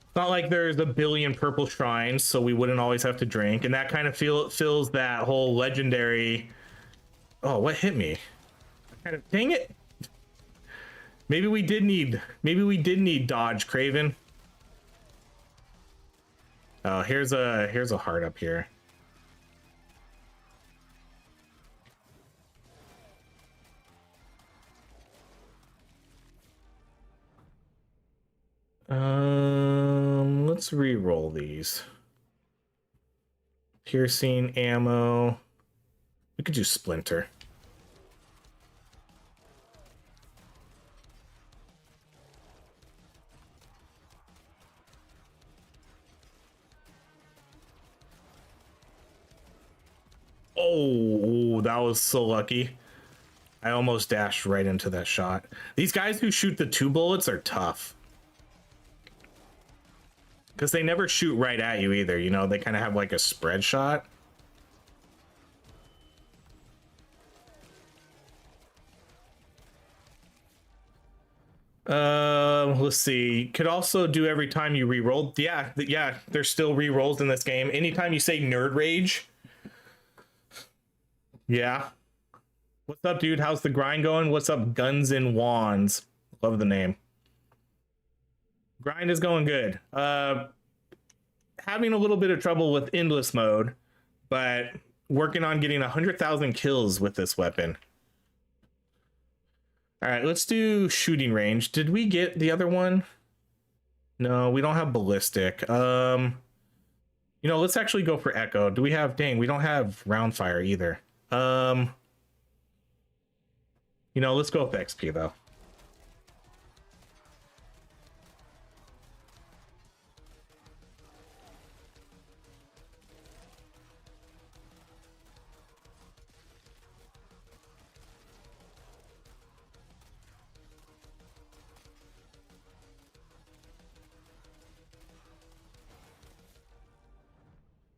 It's not like there's a billion purple shrines, so we wouldn't always have to drink. And that kind of fills that whole legendary... Oh, what hit me? Dang it. Maybe we did need dodge, Craven. Oh, here's a heart up here. Let's re-roll these. Piercing ammo. We could do splinter. Oh, that was so lucky. I almost dashed right into that shot. These guys who shoot the 2 bullets are tough. Because they never shoot right at you either, you know? They kind of have like a spread shot. Let's see. Could also do every time you re-roll. Yeah, there's still re-rolls in this game. Anytime you say nerd rage. Yeah. What's up, dude? How's the grind going? What's up, Guns and Wands? Love the name. Grind is going good. Having a little bit of trouble with endless mode, but working on getting 100,000 kills with this weapon. All right, let's do shooting range. Did we get the other one? No, we don't have ballistic. You know, let's actually go for echo. Do we have... Dang, we don't have round fire either. You know, let's go with XP though.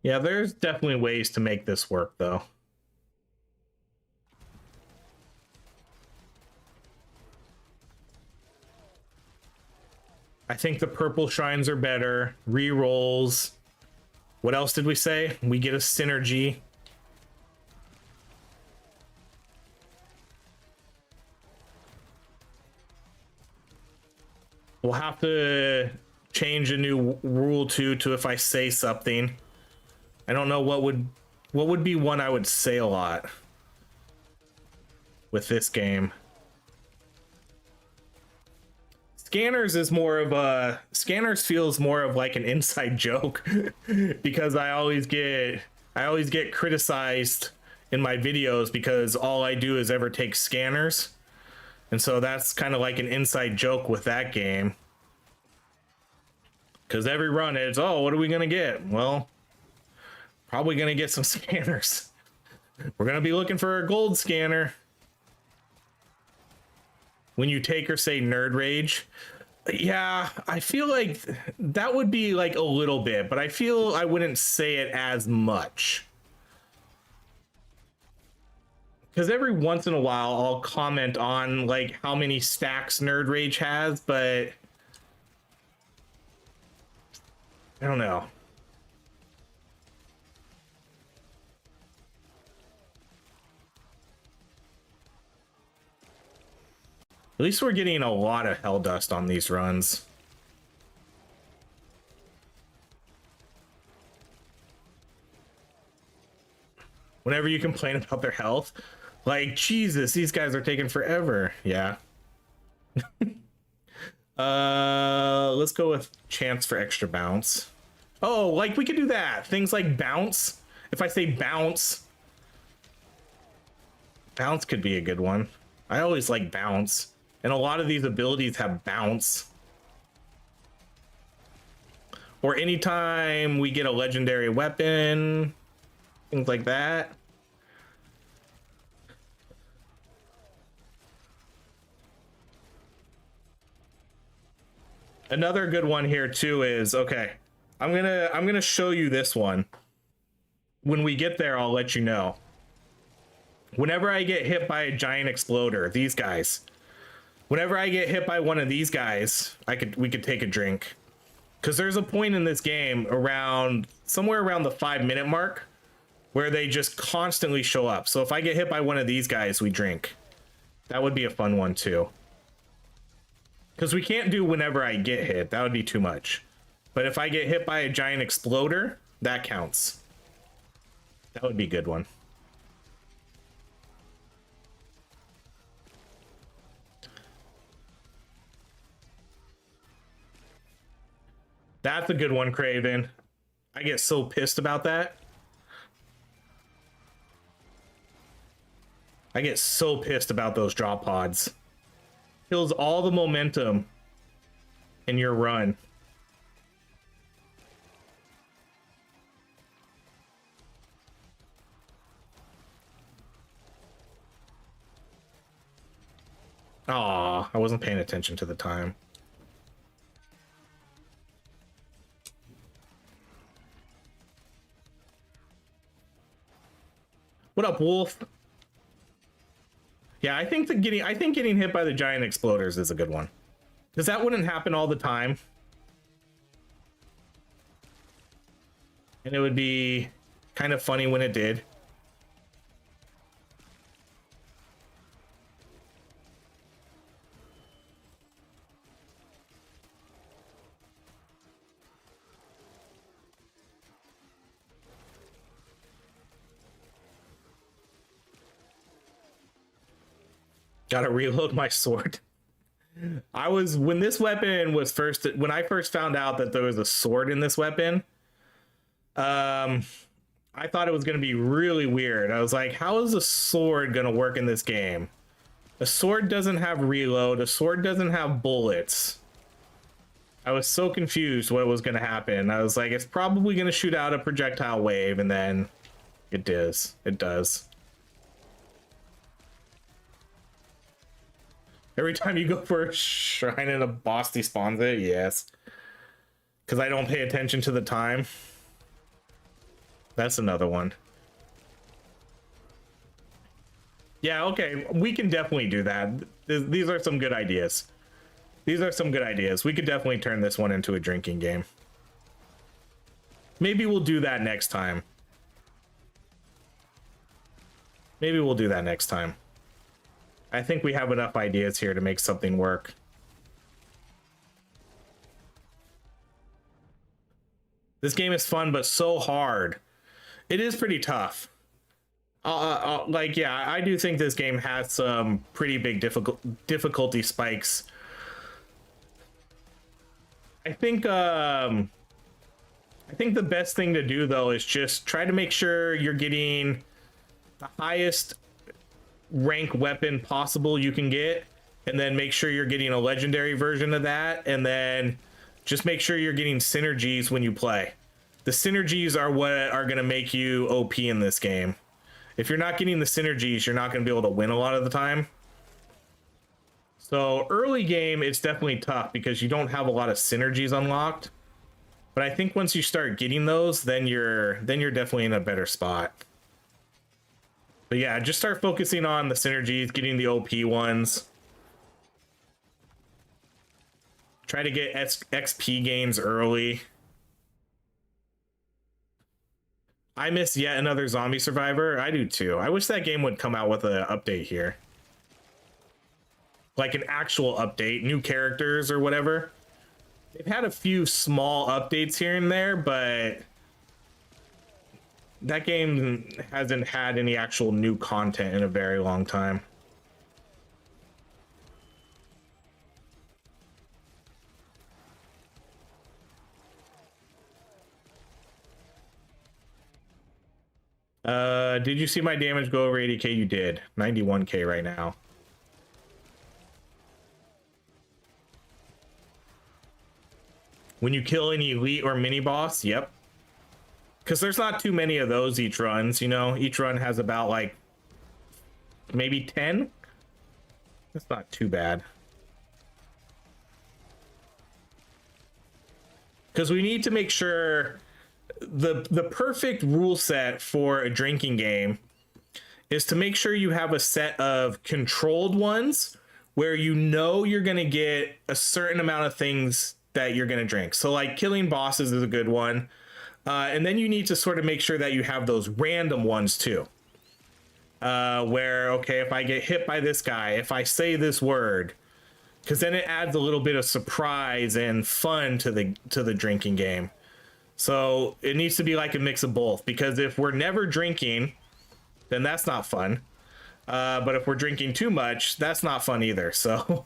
Yeah, there's definitely ways to make this work though. I think the purple shrines are better. Rerolls. What else did we say? We get a synergy. We'll have to change a new rule to if I say something. I don't know what would be one I would say a lot with this game. Scanners is more of a... Scanners feels more of like an inside joke because I always get criticized in my videos because all I do is ever take scanners. And so that's kind of like an inside joke with that game. Because every run it's, oh, what are we going to get? Well, probably going to get some scanners. We're going to be looking for a gold scanner. When you take or say nerd rage, yeah, I feel like that would be like a little bit, but I feel I wouldn't say it as much. Because every once in a while I'll comment on like how many stacks nerd rage has, but I don't know. At least we're getting a lot of hell dust on these runs. Whenever you complain about their health, like, Jesus, these guys are taking forever. Yeah. Let's go with chance for extra bounce. Oh, like we could do that. Things like bounce. If I say bounce, bounce could be a good one. I always like bounce. And a lot of these abilities have bounce. Or anytime we get a legendary weapon, things like that. Another good one here too is, okay, I'm gonna show you this one. when we get there, I'll let you know. Whenever I get hit by a giant exploder, these guys. Whenever I get hit by one of these guys, we could take a drink. Because there's a point in this game somewhere around the 5-minute mark where they just constantly show up. So if I get hit by one of these guys, we drink. That would be a fun one too. Because we can't do whenever I get hit. That would be too much. But if I get hit by a giant exploder, that counts. That would be a good one. That's a good one, Craven. I get so pissed about that. I get so pissed about those drop pods. Kills all the momentum in your run. Aw, I wasn't paying attention to the time. What up, Wolf? Yeah, I think getting hit by the giant exploders is a good one. Because that wouldn't happen all the time. And it would be kind of funny when it did. Gotta reload my sword. When I first found out that there was a sword in this weapon, I thought it was gonna be really weird. I was like, how is a sword gonna work in this game? A sword doesn't have reload, a sword doesn't have bullets. I was so confused what was gonna happen. I was like, it's probably gonna shoot out a projectile wave, and then it does. It does. Every time you go for a shrine and a boss despawns it, yes. Because I don't pay attention to the time. That's another one. Yeah, okay, we can definitely do that. These are some good ideas. These are some good ideas. We could definitely turn this one into a drinking game. Maybe we'll do that next time. Maybe we'll do that next time. I think we have enough ideas here to make something work. This game is fun, but so hard. It is pretty tough. Like, yeah, I do think this game has some pretty big difficulty spikes. I think the best thing to do, though, is just try to make sure you're getting the highest rank weapon possible you can get, and then make sure you're getting a legendary version of that, and then just make sure you're getting synergies when you play. The synergies are what are going to make you OP in this game. If you're not getting the synergies, you're not going to be able to win a lot of the time. So early game, it's definitely tough because you don't have a lot of synergies unlocked. But I think once you start getting those, then you're definitely in a better spot. But yeah, just start focusing on the synergies, getting the OP ones. Try to get XP gains early. I miss Yet Another Zombie Survivor. I do too. I wish that game would come out with an update here. Like an actual update, new characters or whatever. They've had a few small updates here and there, but that game hasn't had any actual new content in a very long time. Did you see my damage go over 80k? You did. 91k right now. When you kill an elite or mini boss, yep. Because there's not too many of those each runs, you know? Each run has about, like, maybe 10? That's not too bad. Because we need to make sure the perfect rule set for a drinking game is to make sure you have a set of controlled ones where you know you're going to get a certain amount of things that you're going to drink. So like killing bosses is a good one. And then you need to sort of make sure that you have those random ones too. Where, okay, if I get hit by this guy, if I say this word, because then it adds a little bit of surprise and fun to the drinking game. So it needs to be like a mix of both, because if we're never drinking, then that's not fun. But if we're drinking too much, that's not fun either. So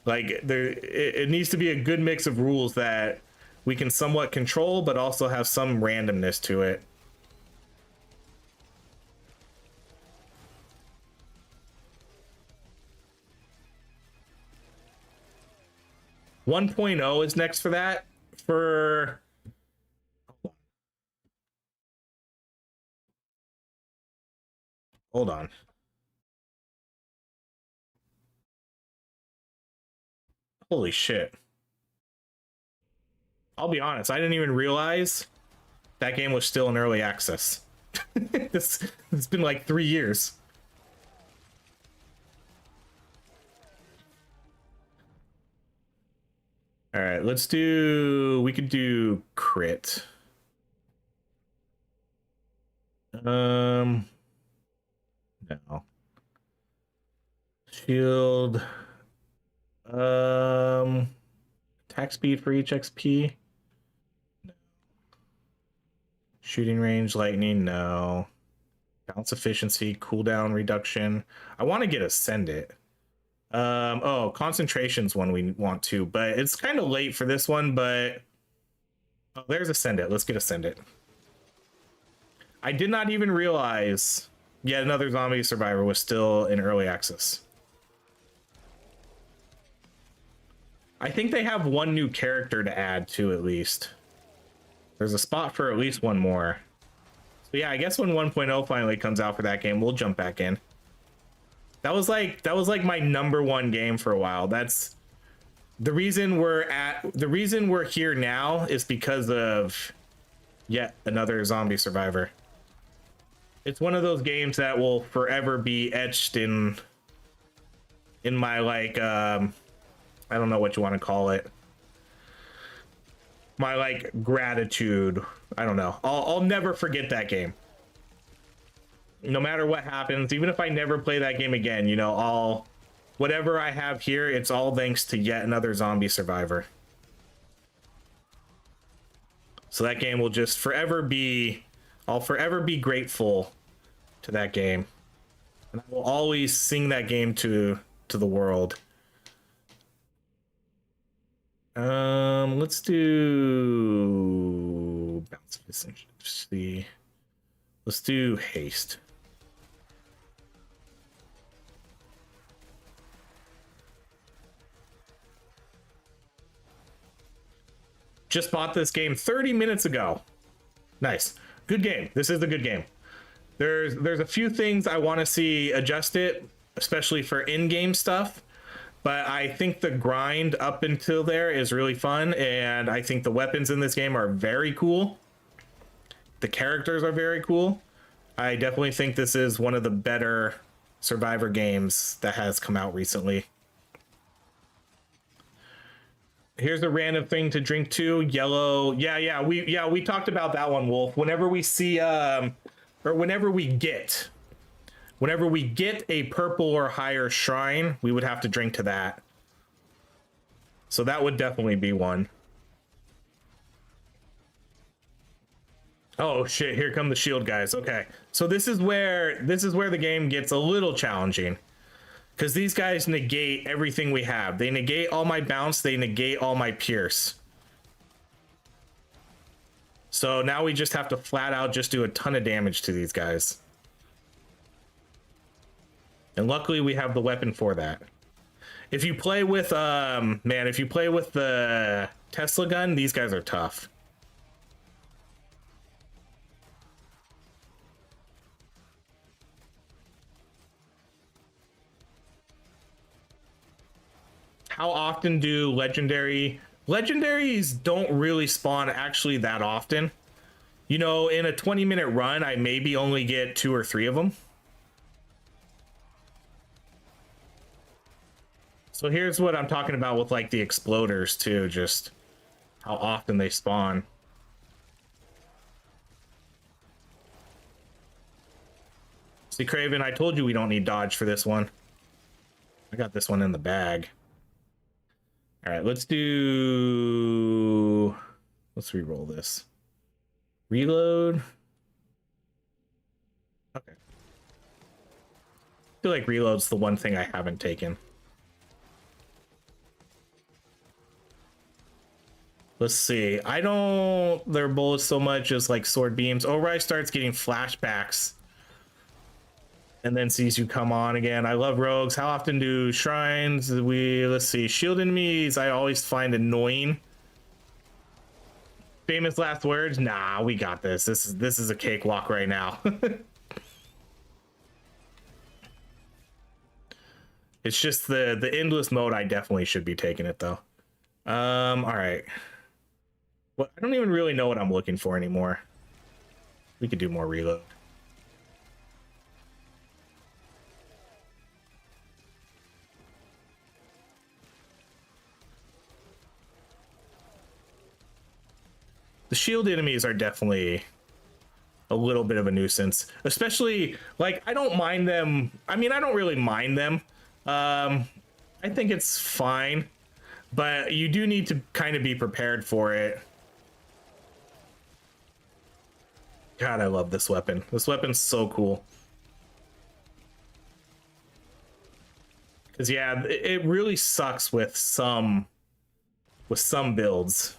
like it needs to be a good mix of rules that we can somewhat control, but also have some randomness to it. One point oh is next for that. Hold on. Holy shit. I'll be honest, I didn't even realize that game was still in early access. It's been like 3 years. All right, we could do crit. No. Shield. Attack speed for each XP. No. Shooting range, lightning, no. Bounce efficiency, cooldown reduction. I want to get Ascendant. Oh, concentration's one we want to, but it's kind of late for this one, but oh, there's Ascendant. Let's get Ascendant. I did not even realize yet another zombie survivor was still in early access. I think they have one new character to add to, at least. There's a spot for at least one more. So yeah, I guess when 1.0 finally comes out for that game, we'll jump back in. That was like my #1 game for a while. That's the reason we're here now, is because of yet another zombie survivor. It's one of those games that will forever be etched in my, like, I don't know what you want to call it. My, like, gratitude. I don't know. I'll never forget that game. No matter what happens, even if I never play that game again, you know, whatever I have here, it's all thanks to yet another zombie survivor. So that game will just forever be, I'll forever be grateful to that game. And I will always sing that game to the world. Let's do bounce efficiency. Let's do haste. Just bought this game 30 minutes ago. Nice. Good game. This is a good game. There's a few things I want to see adjusted, especially for in-game stuff. But I think the grind up until there is really fun, and I think the weapons in this game are very cool. The characters are very cool. I definitely think this is one of the better Survivor games that has come out recently. Here's a random thing to drink too. Yellow. Yeah, we talked about that one, Wolf. Whenever we see or whenever we get a purple or higher shrine, we would have to drink to that. So that would definitely be one. Oh shit, here come the shield guys. Okay. So this is where the game gets a little challenging. Because these guys negate everything we have. They negate all my bounce, they negate all my pierce. So now we just have to flat out just do a ton of damage to these guys. And luckily we have the weapon for that. If you play with, if you play with the Tesla gun, these guys are tough. How often do legendaries don't really spawn actually that often. You know, in a 20-minute run, I maybe only get 2 or 3 of them. So here's what I'm talking about with like the exploders too, just how often they spawn. See, Craven, I told you we don't need dodge for this one. I got this one in the bag. All right, let's re-roll this. Reload. Okay. I feel like reload's the one thing I haven't taken. Let's see. I don't their bullets so much as like sword beams. OHRye starts getting flashbacks and then sees you come on again. I love rogues. How often do shrines let's see, shield enemies I always find annoying. Famous last words? Nah, we got this. This is a cakewalk right now. It's just the endless mode. I definitely should be taking it though. All right. Well, I don't even really know what I'm looking for anymore. We could do more reload. The shield enemies are definitely a little bit of a nuisance, especially like I don't mind them. I mean, I don't really mind them. I think it's fine, but you do need to kind of be prepared for it. God, I love this weapon. This weapon's so cool. Because yeah, it really sucks with some builds.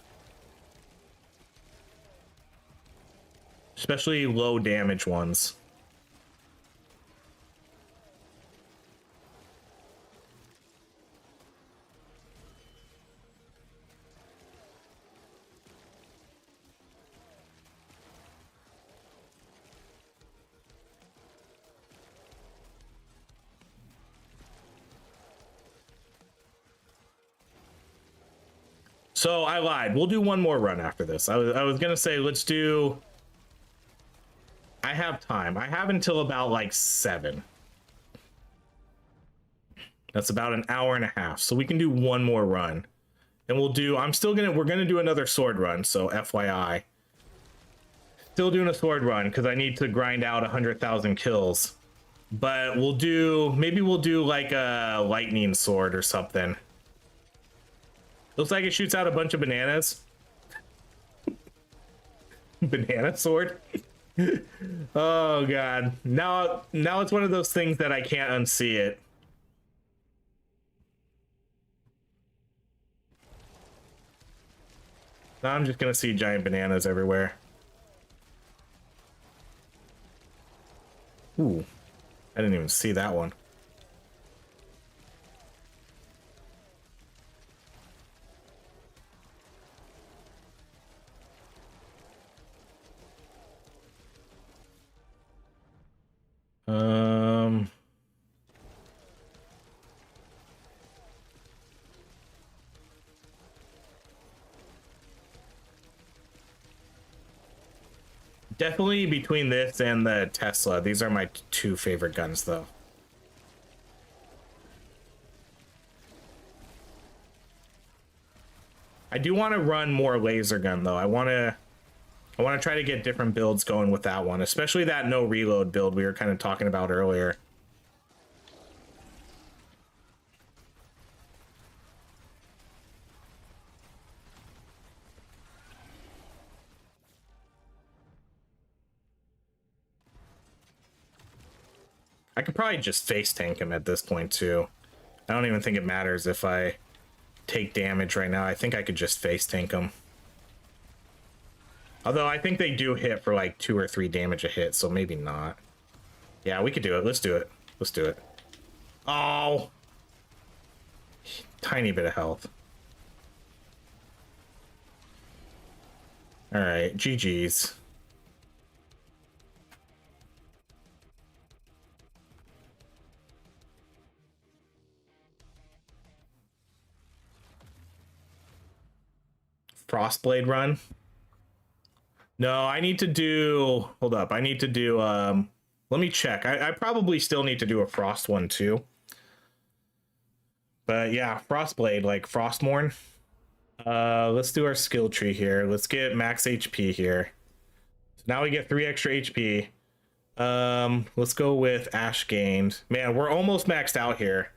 Especially low damage ones. So I lied. We'll do one more run after this. I was gonna say let's do. I have time. I have until about like 7. That's about an hour and a half. So we can do one more run, and we're gonna do another sword run. So FYI, still doing a sword run because I need to grind out 100,000 kills. But maybe we'll do like a lightning sword or something. Looks like it shoots out a bunch of bananas. Banana sword. Oh god. Now it's one of those things that I can't unsee it. Now I'm just gonna see giant bananas everywhere. Ooh. I didn't even see that one. Definitely between this and the Tesla. These are my 2 favorite guns, though. I do want to run more laser gun, though. I want to try to get different builds going with that one, especially that no reload build we were kind of talking about earlier. I could probably just face tank him at this point too. I don't even think it matters if I take damage right now. I think I could just face tank him. Although I think they do hit for like 2 or 3 damage a hit, so maybe not. Yeah, we could do it. Let's do it. Let's do it. Oh! Tiny bit of health. Alright, GG's. Frostblade run. No, I need to do, hold up. I need to do, let me check. I probably still need to do a frost one too. But yeah, Frostblade, like Frostmourne. Let's do our skill tree here. Let's get max HP here. So now we get 3 extra HP. Let's go with Ash gained. Man, we're almost maxed out here.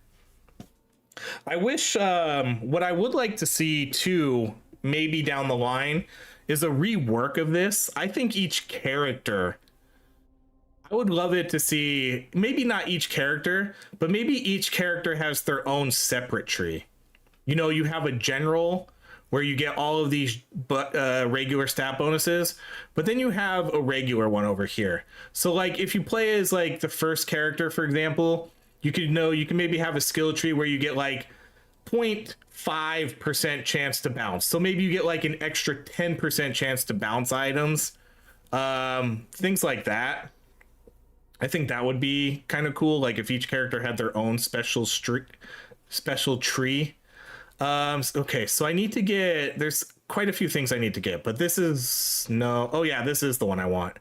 I wish, what I would like to see too, maybe down the line, is a rework of this. I think each character, I would love it to see, maybe not each character, but maybe each character has their own separate tree. You know, you have a general where you get all of these regular stat bonuses, but then you have a regular one over here. So like if you play as like the first character, for example, you can maybe have a skill tree where you get like 0.5% chance to bounce. So maybe you get like an extra 10% chance to bounce items. Things like that. I think that would be kind of cool. Like if each character had their own special tree. Okay, so I need to get, there's quite a few things I need to get, but this is no, oh yeah, this is the one I want.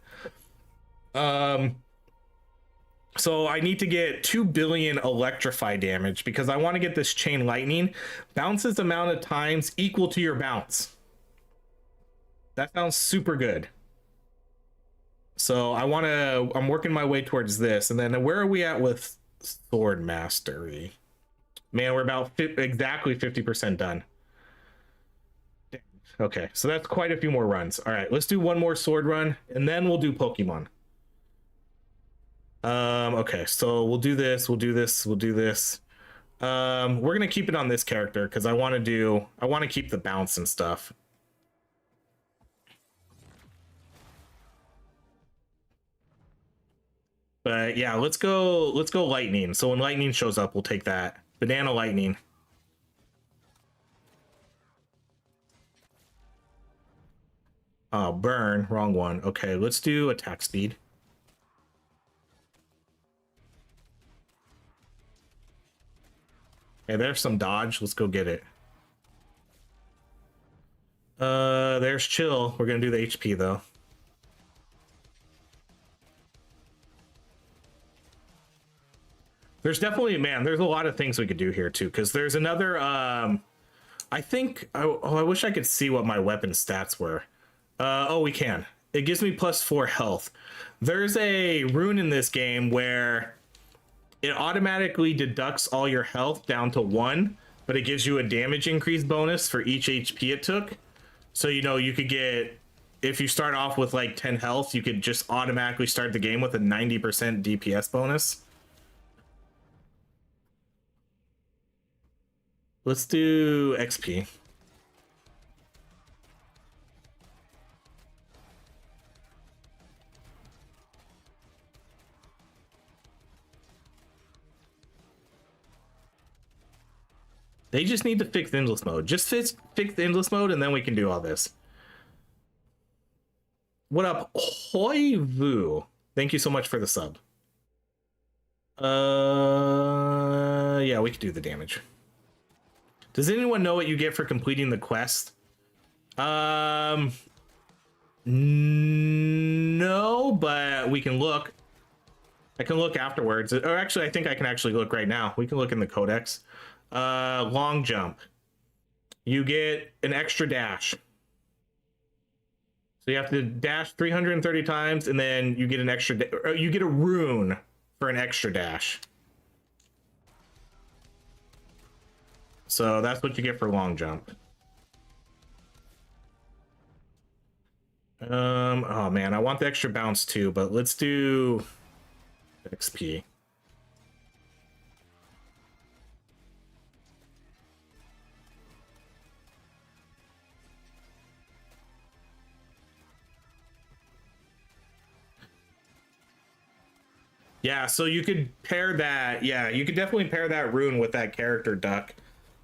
So I need to get 2 billion electrify damage because I want to get this chain lightning. Bounces amount of times equal to your bounce. That sounds super good. So I'm working my way towards this. And then where are we at with sword mastery? Man, we're about exactly 50% done. Okay, so that's quite a few more runs. All right, let's do one more sword run and then we'll do Pokemon. Okay, so we'll do this. We're gonna keep it on this character because I want to keep the bounce and stuff. But yeah, let's go lightning. So when lightning shows up, we'll take that. Banana lightning. Oh, burn, wrong one. Okay, let's do attack speed. Okay, there's some dodge. Let's go get it. There's chill. We're gonna do the HP though. There's definitely, man, there's a lot of things we could do here too, because there's another, I think, I wish I could see what my weapon stats were. Oh, we can. It gives me +4 health. There's a rune in this game where it automatically deducts all your health down to 1, but it gives you a damage increase bonus for each HP it took. So, you know, you could get, if you start off with like 10 health, you could just automatically start the game with a 90% DPS bonus. Let's do XP. They just need to fix endless mode. Just fix endless mode and then we can do all this. What up, OHRye? Thank you so much for the sub. Yeah, we could do the damage. Does anyone know what you get for completing the quest? No, but we can look. I can look afterwards. Or actually, I think I can actually look right now. We can look in the codex. Long jump. You get an extra dash. So you have to dash 330 times, and then you get an extra. You get a rune for an extra dash. So that's what you get for long jump. Oh man, I want the extra bounce too, but let's do XP. Yeah, so you could pair that. Yeah, you could definitely pair that rune with that character duck.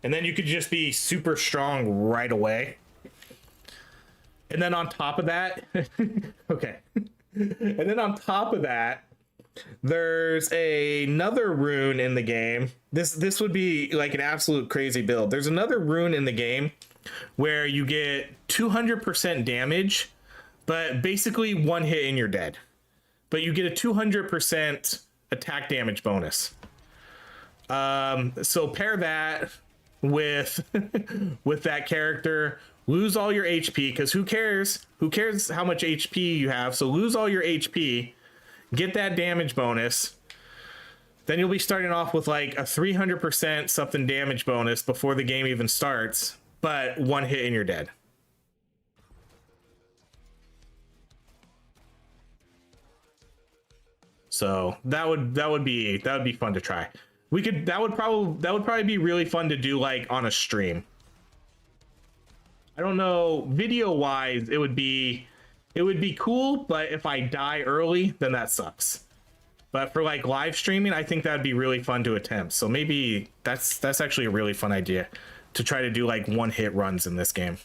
And then you could just be super strong right away. And then on top of that, okay. And then on top of that, there's another rune in the game. This would be like an absolute crazy build. There's another rune in the game where you get 200% damage but basically one hit and you're dead. But you get a 200% attack damage bonus. So pair that with with that character, lose all your HP, because who cares how much HP you have. So lose all your HP, get that damage bonus, then you'll be starting off with like a 300% something damage bonus before the game even starts, but one hit and you're dead. So that would be fun to try. That would probably be really fun to do like on a stream. I don't know, video wise it would be cool, but if I die early, then that sucks. But for like live streaming, I think that'd be really fun to attempt. So maybe that's actually a really fun idea to try to do like one hit runs in this game.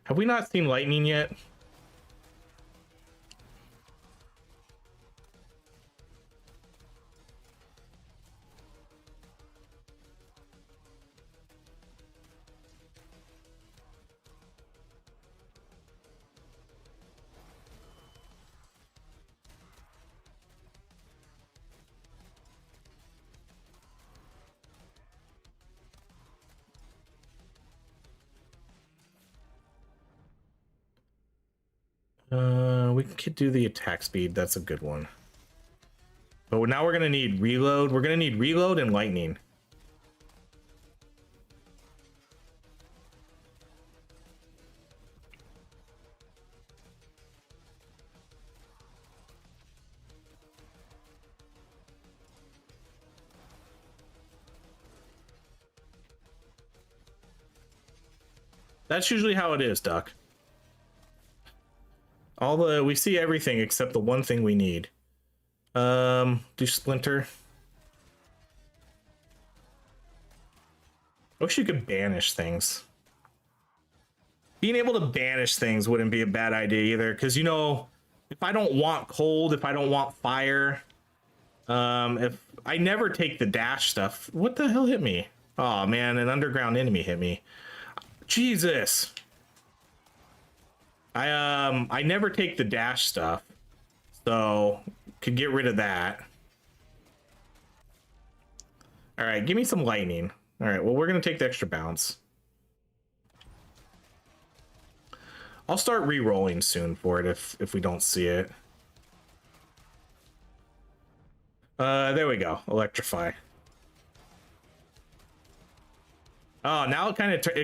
Have we not seen lightning yet? We could do the attack speed. That's a good one. But now we're gonna need reload. We're gonna need reload and lightning. That's usually how it is, Duck. We see everything except the one thing we need. Do Splinter. I wish you could banish things. Being able to banish things wouldn't be a bad idea either, because you know, if I don't want cold, if I don't want fire, if I never take the dash stuff. What the hell hit me? Oh man, an underground enemy hit me. Jesus. I never take the dash stuff, so could get rid of that. All right, give me some lightning. All right, well, we're gonna take the extra bounce. I'll start re-rolling soon for it if we don't see it. There we go. Electrify. Oh, now it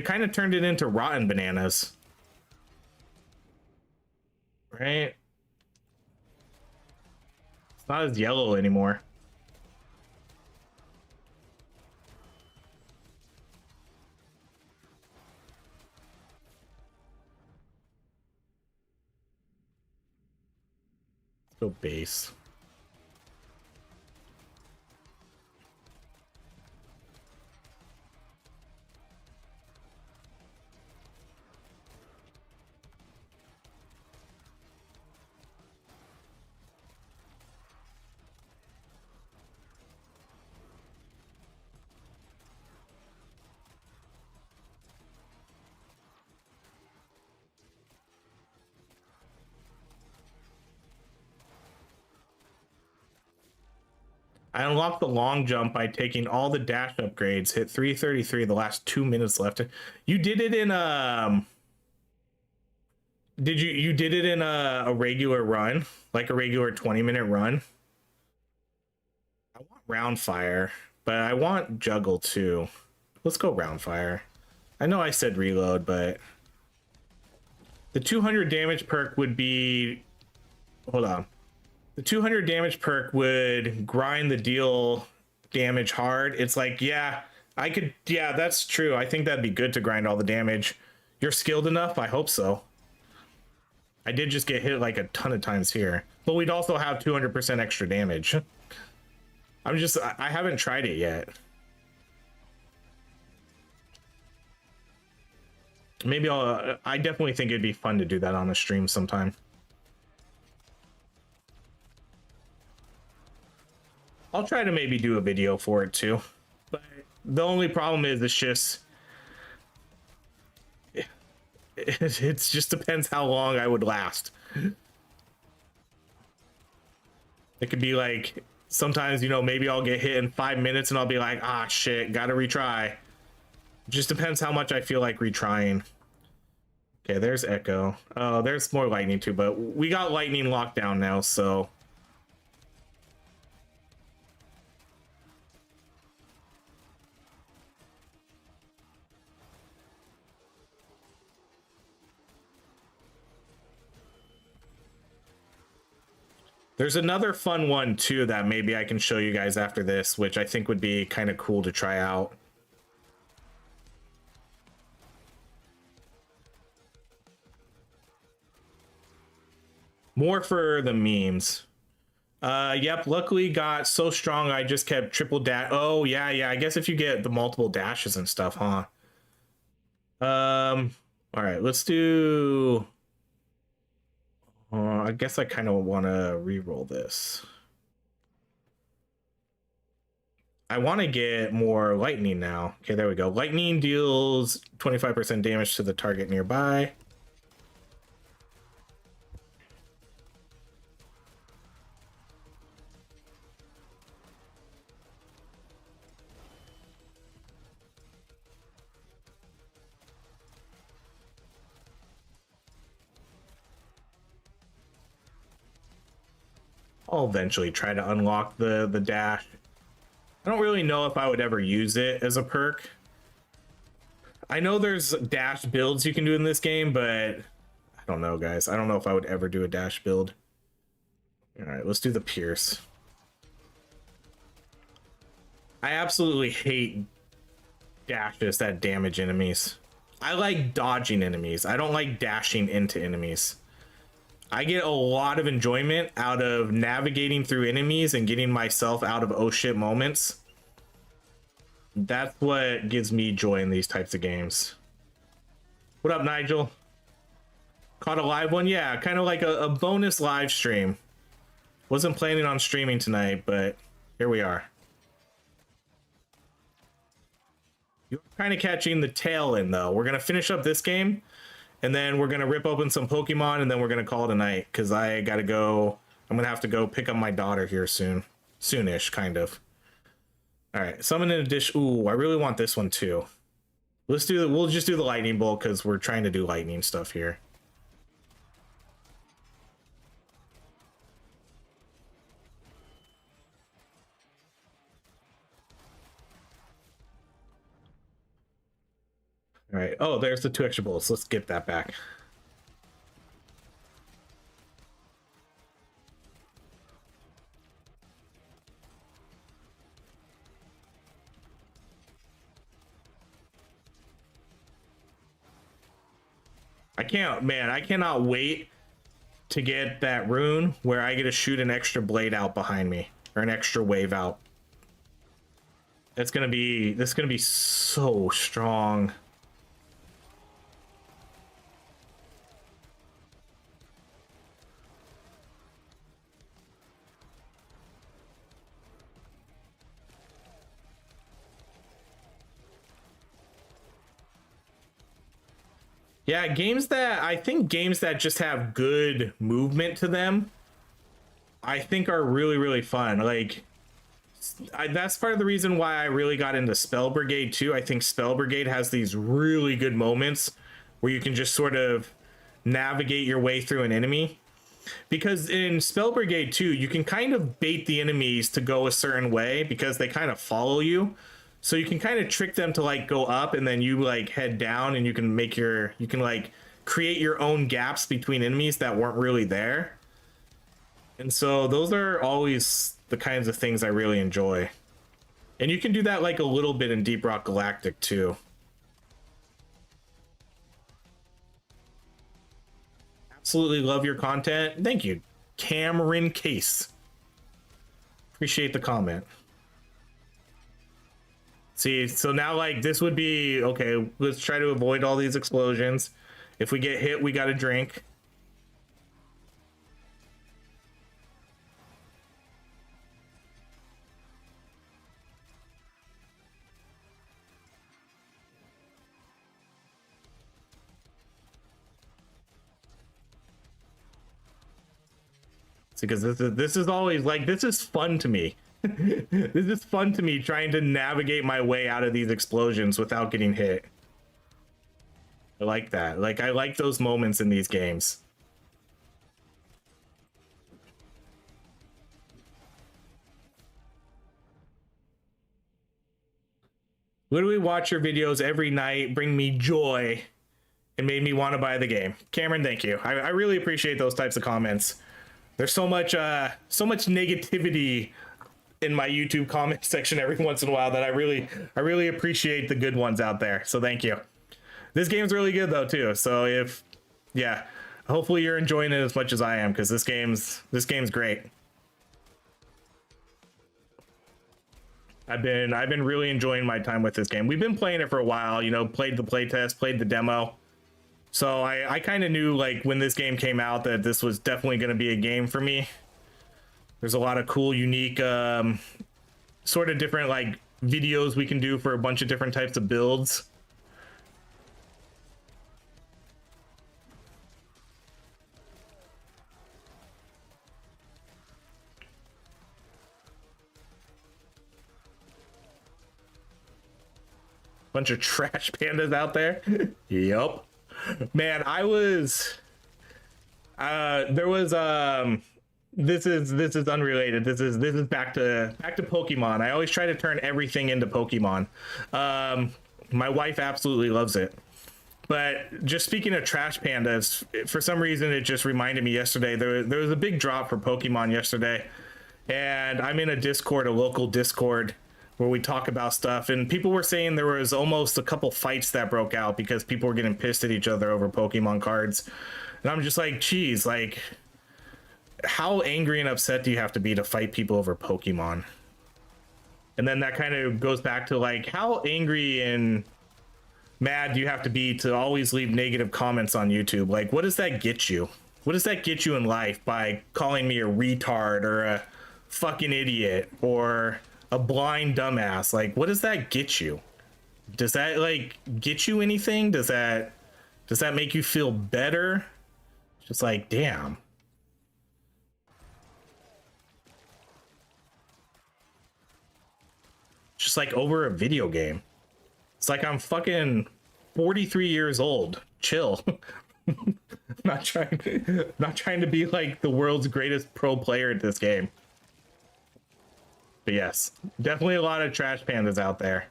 kind of turned it into rotten bananas. Right? It's not as yellow anymore. Let's go base. I unlocked the long jump by taking all the dash upgrades. Hit 333 the last 2 minutes left. You did it in you did it in a regular run, like a regular 20-minute run? I want round fire, but I want juggle too. Let's go round fire. I know I said reload, but the 200 damage perk would be, hold on. The 200 damage perk would grind the deal damage hard. It's like, yeah, that's true. I think that'd be good to grind all the damage. You're skilled enough? I hope so. I did just get hit like a ton of times here. But we'd also have 200% extra damage. I haven't tried it yet. Maybe I definitely think it'd be fun to do that on a stream sometime. I'll try to maybe do a video for it too. But the only problem is it's just It just depends how long I would last. It could be like sometimes, you know, maybe I'll get hit in 5 minutes and I'll be like, ah, shit, gotta retry. Just depends how much I feel like retrying. Okay, there's Echo. Oh, there's more lightning too, but we got lightning locked down now, so. There's another fun one too that maybe I can show you guys after this, which I think would be kind of cool to try out. More for the memes. Yep, luckily got so strong I just kept triple dash. Oh, yeah, I guess if you get the multiple dashes and stuff, huh? All right, let's do... I guess I kind of want to re-roll this. I want to get more lightning now. Okay, there we go. Lightning deals 25% damage to the target nearby. I'll eventually try to unlock the dash. I don't really know if I would ever use it as a perk. I know there's dash builds you can do in this game, but I don't know, guys. I don't know if I would ever do a dash build. All right, let's do the Pierce. I absolutely hate dashes that damage enemies. I like dodging enemies. I don't like dashing into enemies. I get a lot of enjoyment out of navigating through enemies and getting myself out of oh shit moments. That's what gives me joy in these types of games. What up, Nigel? Caught a live one? Yeah, kind of like a bonus live stream. Wasn't planning on streaming tonight, but here we are. You're kind of catching the tail end, though. We're going to finish up this game, and then we're going to rip open some Pokemon, and then we're going to call it a night, because I got to go. I'm going to have to go pick up my daughter here soon. Soonish, kind of. All right, summon in a dish. Ooh, I really want this one, too. We'll just do the lightning bolt, because we're trying to do lightning stuff here. All right. Oh, there's the 2 extra bullets. Let's get that back. I cannot wait to get that rune where I get to shoot an extra blade out behind me, or an extra wave out. That's gonna be so strong. Yeah, I think games that just have good movement to them, I think are really, really fun. Like, that's part of the reason why I really got into Spell Brigade too. I think Spell Brigade has these really good moments where you can just sort of navigate your way through an enemy. Because in Spell Brigade 2, you can kind of bait the enemies to go a certain way because they kind of follow you. So you can kind of trick them to like go up, and then you like head down, and you can like create your own gaps between enemies that weren't really there. And so those are always the kinds of things I really enjoy. And you can do that like a little bit in Deep Rock Galactic too. Absolutely love your content. Thank you, Cameron Case. Appreciate the comment. See, so now like this would be okay. Let's try to avoid all these explosions. If we get hit, we got to drink. because this is always like, this is fun to me. This is fun to me, trying to navigate my way out of these explosions without getting hit. I like that. Like, I like those moments in these games. Literally watch your videos every night, bring me joy, and made me want to buy the game. Cameron, thank you. I really appreciate those types of comments. There's so much negativity in my YouTube comment section every once in a while that I really appreciate the good ones out there. So thank you. This game's really good though too. So yeah, hopefully you're enjoying it as much as I am, because this game's great. I've been really enjoying my time with this game. We've been playing it for a while, you know, played the playtest, played the demo. So I kind of knew, like, when this game came out that this was definitely going to be a game for me. There's a lot of cool, unique, sort of different, like, videos we can do for a bunch of different types of builds. Bunch of trash pandas out there. Yup. Man, there was this is unrelated. This is back to Pokemon. I always try to turn everything into Pokemon. My wife absolutely loves it. But just speaking of trash pandas, for some reason it just reminded me yesterday, there was a big drop for Pokemon yesterday, and I'm in a local Discord, where we talk about stuff, and people were saying there was almost a couple fights that broke out because people were getting pissed at each other over Pokemon cards. And I'm just like, geez, like, how angry and upset do you have to be to fight people over Pokemon? And then that kind of goes back to, like, how angry and mad do you have to be to always leave negative comments on YouTube? Like, what does that get you? What does that get you in life by calling me a retard or a fucking idiot or a blind dumbass? Like, what does that get you? Does that, like, get you anything? Does that make you feel better? Just like, damn. Just like over a video game. It's like I'm fucking 43 years old. Chill. not trying to be like the world's greatest pro player at this game. But yes, definitely a lot of trash pandas out there.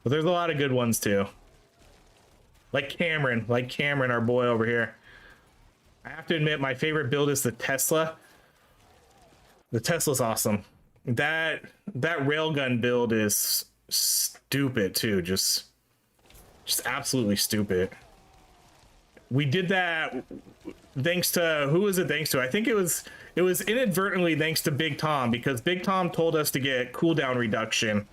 But there's a lot of good ones too. Like Cameron, our boy over here. I have to admit, my favorite build is the Tesla. The Tesla's awesome. That railgun build is stupid too, just absolutely stupid. We did that thanks to, who was it thanks to? I think it was inadvertently thanks to Big Tom, because Big Tom told us to get cooldown reduction,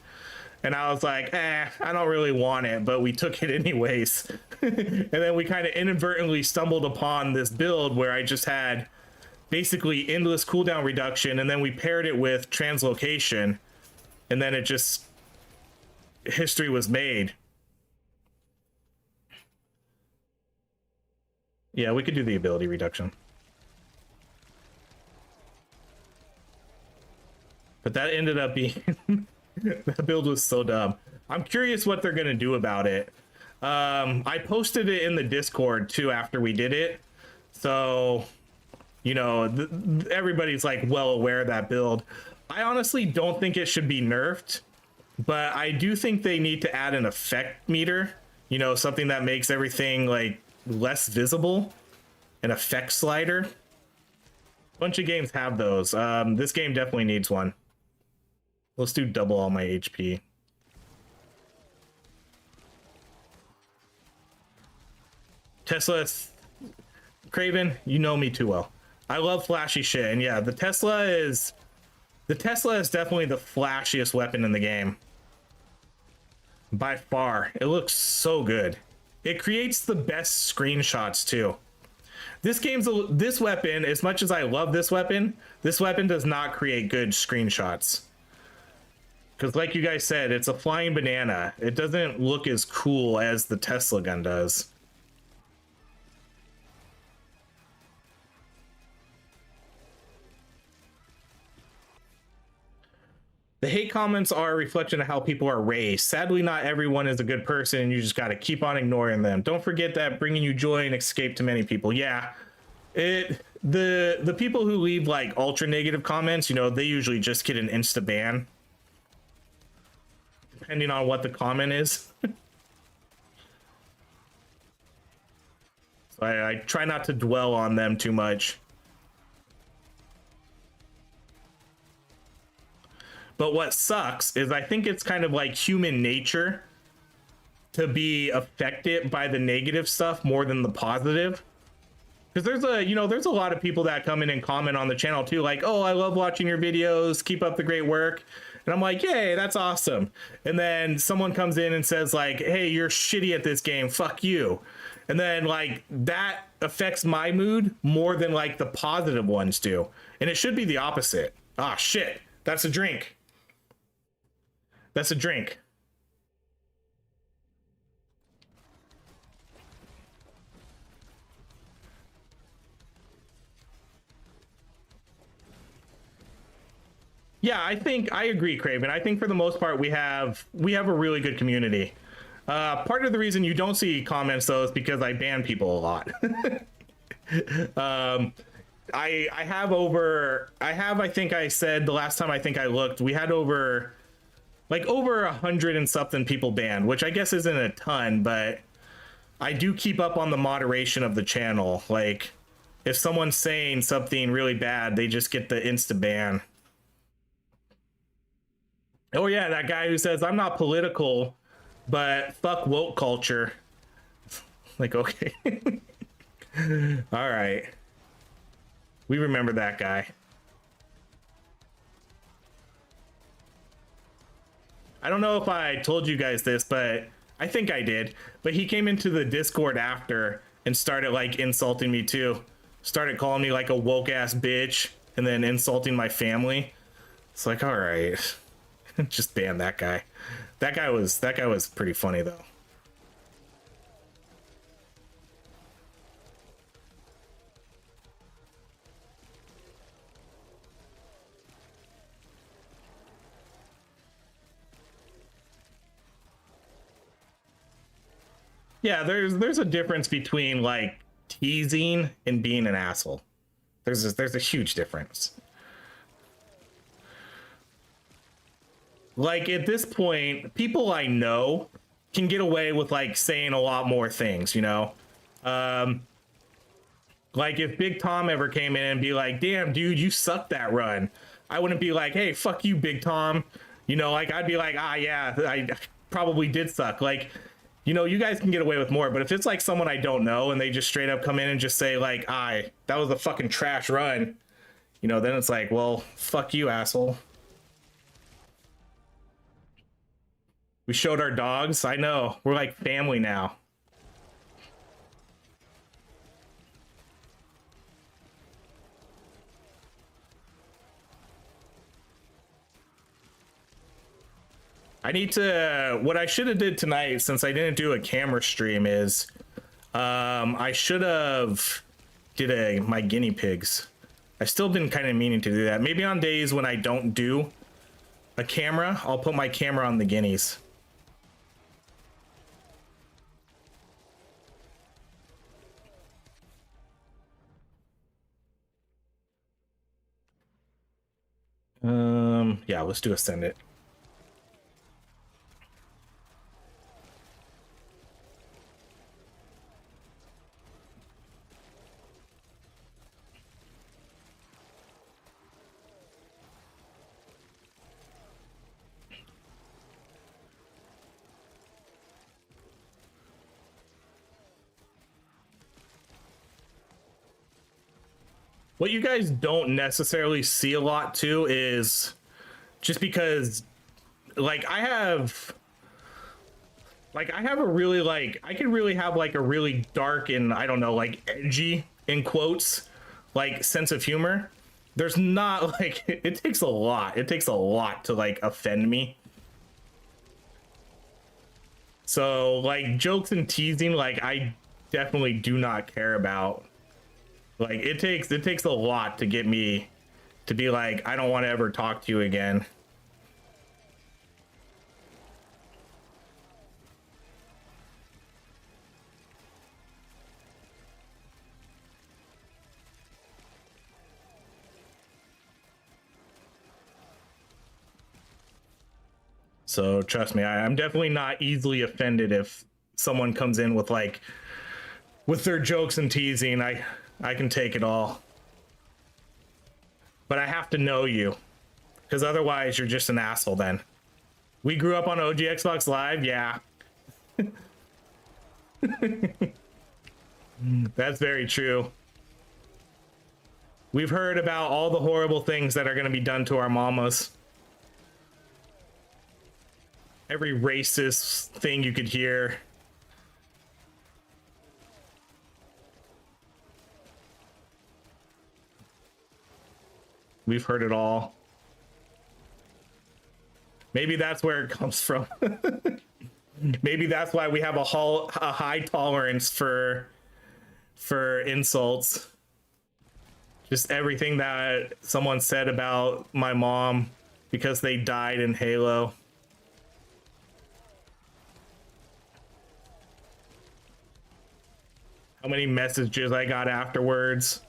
and I was like, I don't really want it, but we took it anyways. And then we kind of inadvertently stumbled upon this build where I just had basically endless cooldown reduction, and then we paired it with translocation, and then it just, history was made. Yeah, we could do the ability reduction. But that ended up being that build was so dumb. I'm curious what they're gonna do about it. I posted it in the Discord too after we did it, so you know, everybody's like well aware of that build. I honestly don't think it should be nerfed, but I do think they need to add an effect meter, you know, something that makes everything like less visible, an effect slider. A bunch of games have those. This game definitely needs one. Let's do double all my HP. Tesla, Craven, you know me too well. I love flashy shit, and yeah, the Tesla is definitely the flashiest weapon in the game. By far. It looks so good. It creates the best screenshots too. This weapon, as much as I love this weapon does not create good screenshots. Because like you guys said, it's a flying banana. It doesn't look as cool as the Tesla gun does. The hate comments are a reflection of how people are raised. Sadly, not everyone is a good person, and you just got to keep on ignoring them. Don't forget that bringing you joy and escape to many people. Yeah, the people who leave like ultra negative comments, you know, they usually just get an insta ban, depending on what the comment is. So I try not to dwell on them too much. But what sucks is I think it's kind of like human nature to be affected by the negative stuff more than the positive. Because there's a lot of people that come in and comment on the channel too, like, oh, I love watching your videos, keep up the great work. And I'm like, yay, that's awesome. And then someone comes in and says like, hey, you're shitty at this game, fuck you. And then like that affects my mood more than like the positive ones do. And it should be the opposite. Ah, shit, that's a drink. That's a drink. Yeah, I agree, Craven. I think for the most part we have a really good community. Part of the reason you don't see comments though is because I ban people a lot. I think I said the last time I think I looked, we had over 100 and something people banned, which I guess isn't a ton, but I do keep up on the moderation of the channel. Like if someone's saying something really bad, they just get the insta ban. Oh yeah, that guy who says I'm not political, but fuck woke culture. Like, okay. All right. We remember that guy. I don't know if I told you guys this, but I think I did. But he came into the Discord after and started like insulting me too. Started calling me like a woke ass bitch and then insulting my family. It's like, all right. Just ban that guy. That guy was pretty funny though. Yeah, there's a difference between like teasing and being an asshole. There's a huge difference. Like at this point, people I know can get away with like saying a lot more things, you know? Like if Big Tom ever came in and be like, damn, dude, you sucked that run. I wouldn't be like, hey, fuck you, Big Tom. You know, like I'd be like, ah, yeah, I probably did suck. Like, you know, you guys can get away with more, but if it's like someone I don't know and they just straight up come in and just say like, that was a fucking trash run, you know, then it's like, well, fuck you, asshole. We showed our dogs. I know. We're like family now. I need to, what I should have did tonight, since I didn't do a camera stream, is I should have did my guinea pigs. I've still been kind of meaning to do that. Maybe on days when I don't do a camera, I'll put my camera on the guineas. Yeah, let's do Ascend It. What you guys don't necessarily see a lot too is just because like I have a really like I can really have like a really dark and I don't know, like edgy in quotes like sense of humor. There's not like it takes a lot to like offend me. So like jokes and teasing, like I definitely do not care about. Like it takes a lot to get me to be like, I don't want to ever talk to you again. So trust me, I'm definitely not easily offended if someone comes in with like with their jokes and teasing. I can take it all. But I have to know you, because otherwise you're just an asshole then. We grew up on OG Xbox Live, yeah. That's very true. We've heard about all the horrible things that are going to be done to our mamas. Every racist thing you could hear. We've heard it all. Maybe that's where it comes from. Maybe that's why we have a high tolerance for insults. Just everything that someone said about my mom because they died in Halo. How many messages I got afterwards.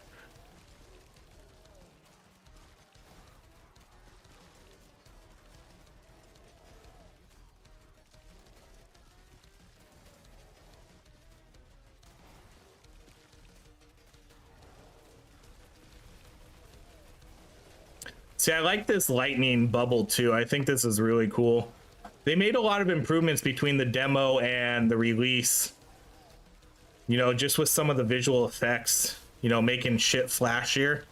See, I like this lightning bubble too. I think this is really cool. They made a lot of improvements between the demo and the release. You know, just with some of the visual effects, you know, making shit flashier.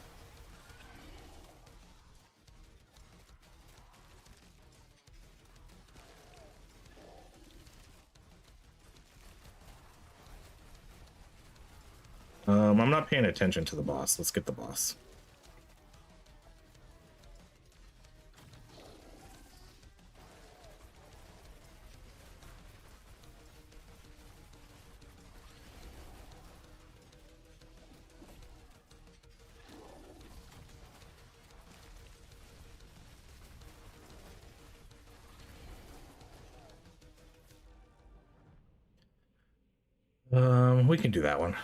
I'm not paying attention to the boss. Let's get the boss. We can do that one.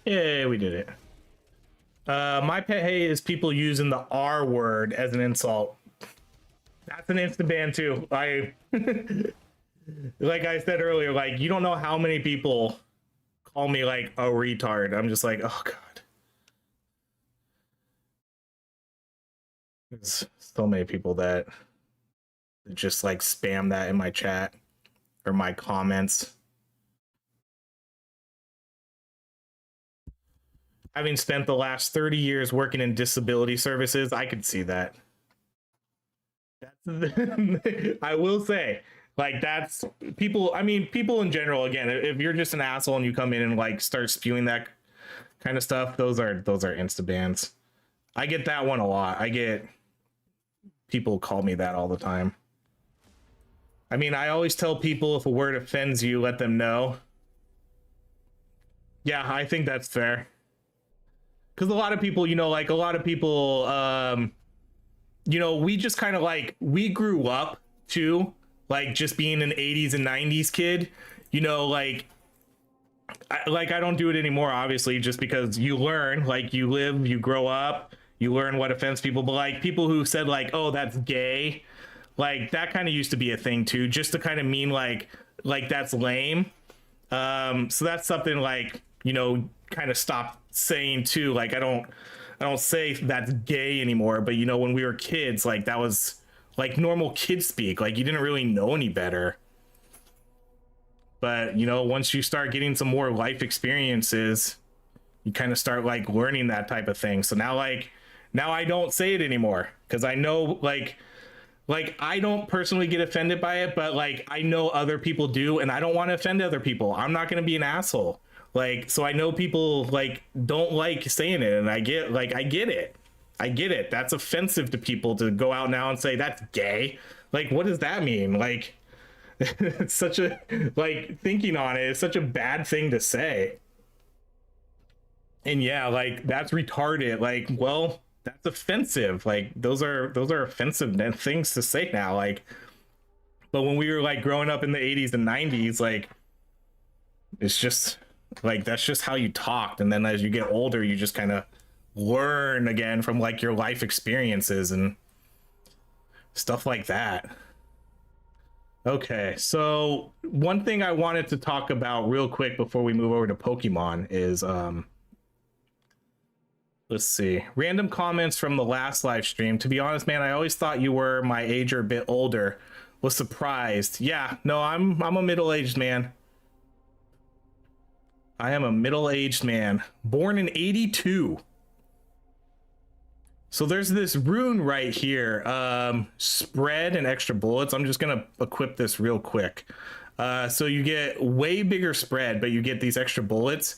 Yeah, we did it. My pet hate is people using the R word as an insult. That's an instant ban too. Like I said earlier, like you don't know how many people call me like a retard. I'm just like, oh god. There's so many people that just like spam that in my chat or my comments. Having spent the last 30 years working in disability services, I could see that. I will say, like, that's people. I mean, people in general. Again, if you're just an asshole and you come in and like start spewing that kind of stuff, those are insta bans. I get that one a lot. I get people call me that all the time. I mean, I always tell people if a word offends you, let them know. Yeah, I think that's fair. Because a lot of people, you know, like a lot of people, you know, we just kind of like, we grew up too, like just being an 80s and 90s kid, you know, like I don't do it anymore, obviously, just because you learn, like you live, you grow up, you learn what offends people. But like people who said like, oh, that's gay, like that kind of used to be a thing too, just to kind of mean like that's lame. So that's something like, you know, kind of stop saying too. Like I don't say that's gay anymore, but you know, when we were kids, like that was like normal kid speak. Like you didn't really know any better. But you know, once you start getting some more life experiences, you kind of start like learning that type of thing. So now I don't say it anymore because I know like I don't personally get offended by it, but like I know other people do, and I don't want to offend other people. I'm not going to be an asshole. Like, so I know people like don't like saying it, and I get it. I get it. That's offensive to people to go out now and say that's gay. Like, what does that mean? Like, it's such a, like, thinking on it, it's such a bad thing to say. And yeah, like, that's retarded. Like, well, that's offensive. Like, those are offensive things to say now. Like, but when we were like growing up in the 80s and 90s, like, it's just like that's just how you talked. And then as you get older, you just kind of learn again from like your life experiences and stuff like that. Okay, so one thing I wanted to talk about real quick before we move over to Pokemon is let's see, random comments from the last live stream. To be honest, man, I always thought you were my age or a bit older. Was surprised. Yeah, no, I'm a middle-aged man. I am a middle-aged man, born in 82. So there's this rune right here, spread and extra bullets. I'm just gonna equip this real quick. So you get way bigger spread, but you get these extra bullets.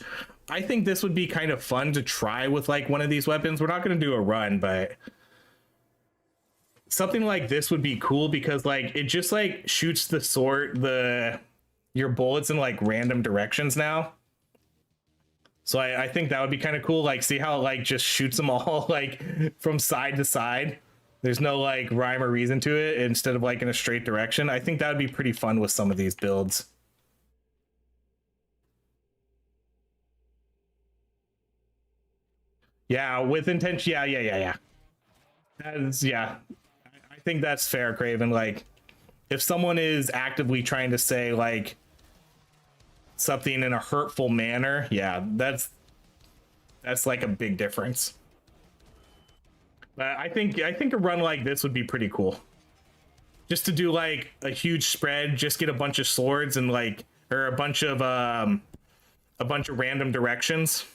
I think this would be kind of fun to try with like one of these weapons. We're not gonna do a run, but something like this would be cool because like it just like shoots your bullets in like random directions now. So I think that would be kind of cool. Like, see how it like just shoots them all like from side to side. There's no like rhyme or reason to it instead of like in a straight direction. I think that would be pretty fun with some of these builds. Yeah, with intention. Yeah. That is, yeah. I think that's fair, Craven. Like, if someone is actively trying to say like something in a hurtful manner, yeah, that's like a big difference. But I think a run like this would be pretty cool. Just to do like a huge spread, just get a bunch of swords and like, or a bunch of random directions.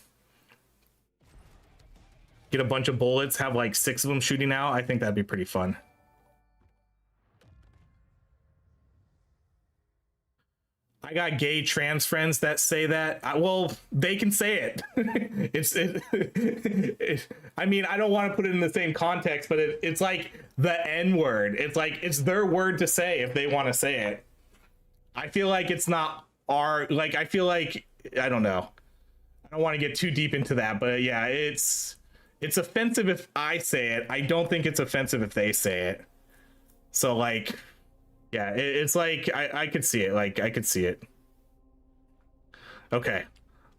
Get a bunch of bullets, have like 6 of them shooting out. I think that'd be pretty fun. I got gay trans friends that say that. Well, they can say it. I mean, I don't want to put it in the same context, but it's like the N word. It's like it's their word to say if they want to say it. I feel like it's not our, like, I feel like, I don't know. I don't want to get too deep into that, but yeah, it's offensive if I say it. I don't think it's offensive if they say it. So like, yeah, it's like I could see it. Like I could see it. Okay,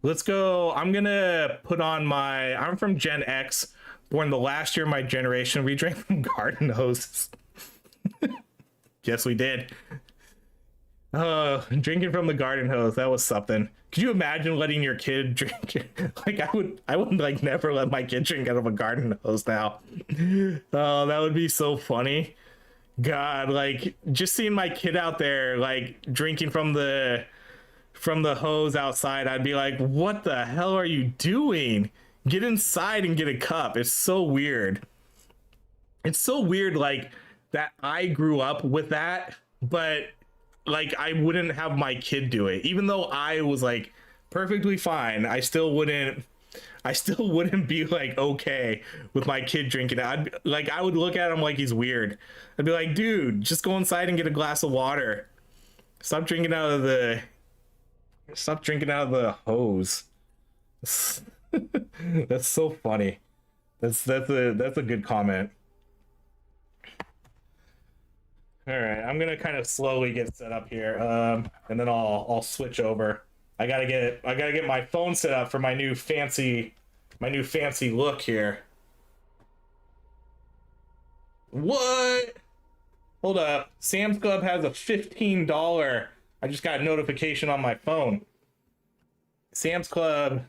let's go. I'm gonna put on I'm from Gen X, born the last year of my generation. We drank from garden hoses. Yes, we did. Drinking from the garden hose. That was something. Could you imagine letting your kid drink? Like I would like never let my kid drink out of a garden hose now. Oh, that would be so funny. God, like just seeing my kid out there like drinking from the hose outside, I'd be like, what the hell are you doing? Get inside and get a cup. It's so weird. It's so weird like that I grew up with that, but like I wouldn't have my kid do it. Even though I was like perfectly fine, I still wouldn't be like okay with my kid drinking it. I would look at him like he's weird. I'd be like, dude, just go inside and get a glass of water. Stop drinking out of the hose. That's so funny. That's a good comment. All right, I'm gonna kind of slowly get set up here, and then I'll switch over. I gotta get my phone set up for my new fancy look here. What? Hold up. Sam's Club has a $15. I just got a notification on my phone. Sam's Club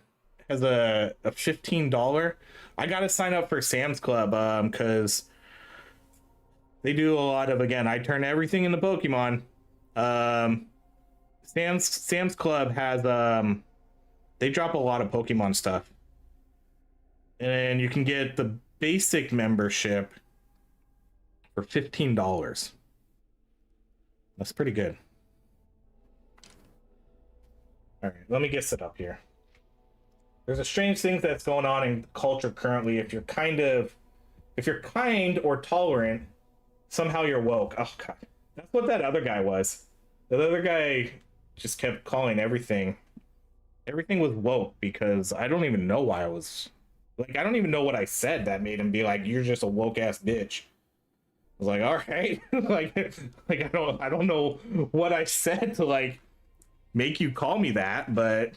has a $15. I gotta sign up for Sam's Club because they do a lot of, again, I turn everything into Pokemon. Sam's Club has they drop a lot of Pokemon stuff. And you can get the basic membership for $15. That's pretty good. All right, let me get set up here. There's a strange thing that's going on in culture currently. If you're kind or tolerant, somehow you're woke. Oh god, that's what that other guy was. The other guy just kept calling everything was woke, because I don't even know why I was like, I don't even know what I said that made him be like, you're just a woke ass bitch. I was like, all right. like I don't know what I said to like make you call me that, but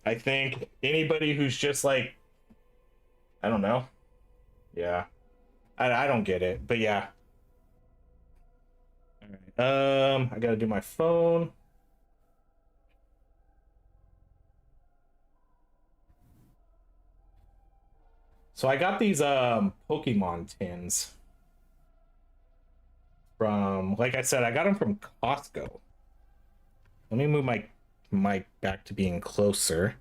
I think anybody who's just like, I don't know. Yeah. I don't get it, but yeah. All right. I gotta do my phone. So I got these Pokemon tins from, like I said, I got them from Costco. Let me move my mic back to being closer.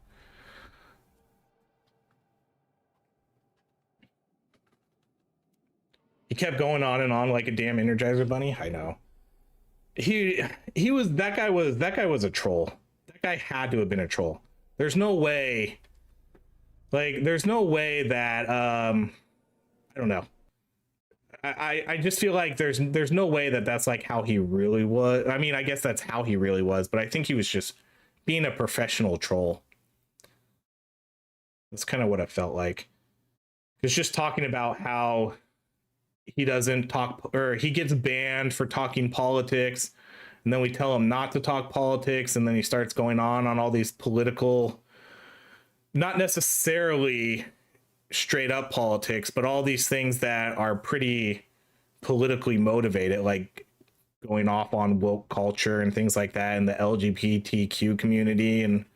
He kept going on and on like a damn Energizer bunny. I know. He was that guy was a troll. That guy had to have been a troll. There's no way. Like, there's no way that I don't know. I just feel like there's no way that that's like how he really was. I mean, I guess that's how he really was, but I think he was just being a professional troll. That's kind of what it felt like. It's just talking about how he doesn't talk, or he gets banned for talking politics, and then we tell him not to talk politics, and then he starts going on all these political, not necessarily straight up politics, but all these things that are pretty politically motivated, like going off on woke culture and things like that, and the LGBTQ community, and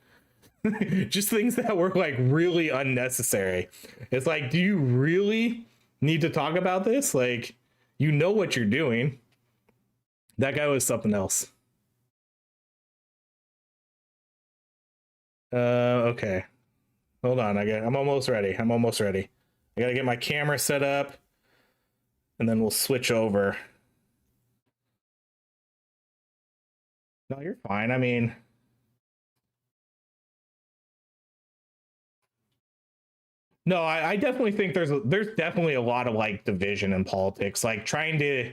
just things that were like really unnecessary. It's like, do you really need to talk about this? Like, you know what you're doing. That guy was something else. Okay. Hold on. I'm almost ready. I gotta get my camera set up, and then we'll switch over. No, you're fine. I mean, no, I definitely think there's definitely a lot of like division in politics, like trying to,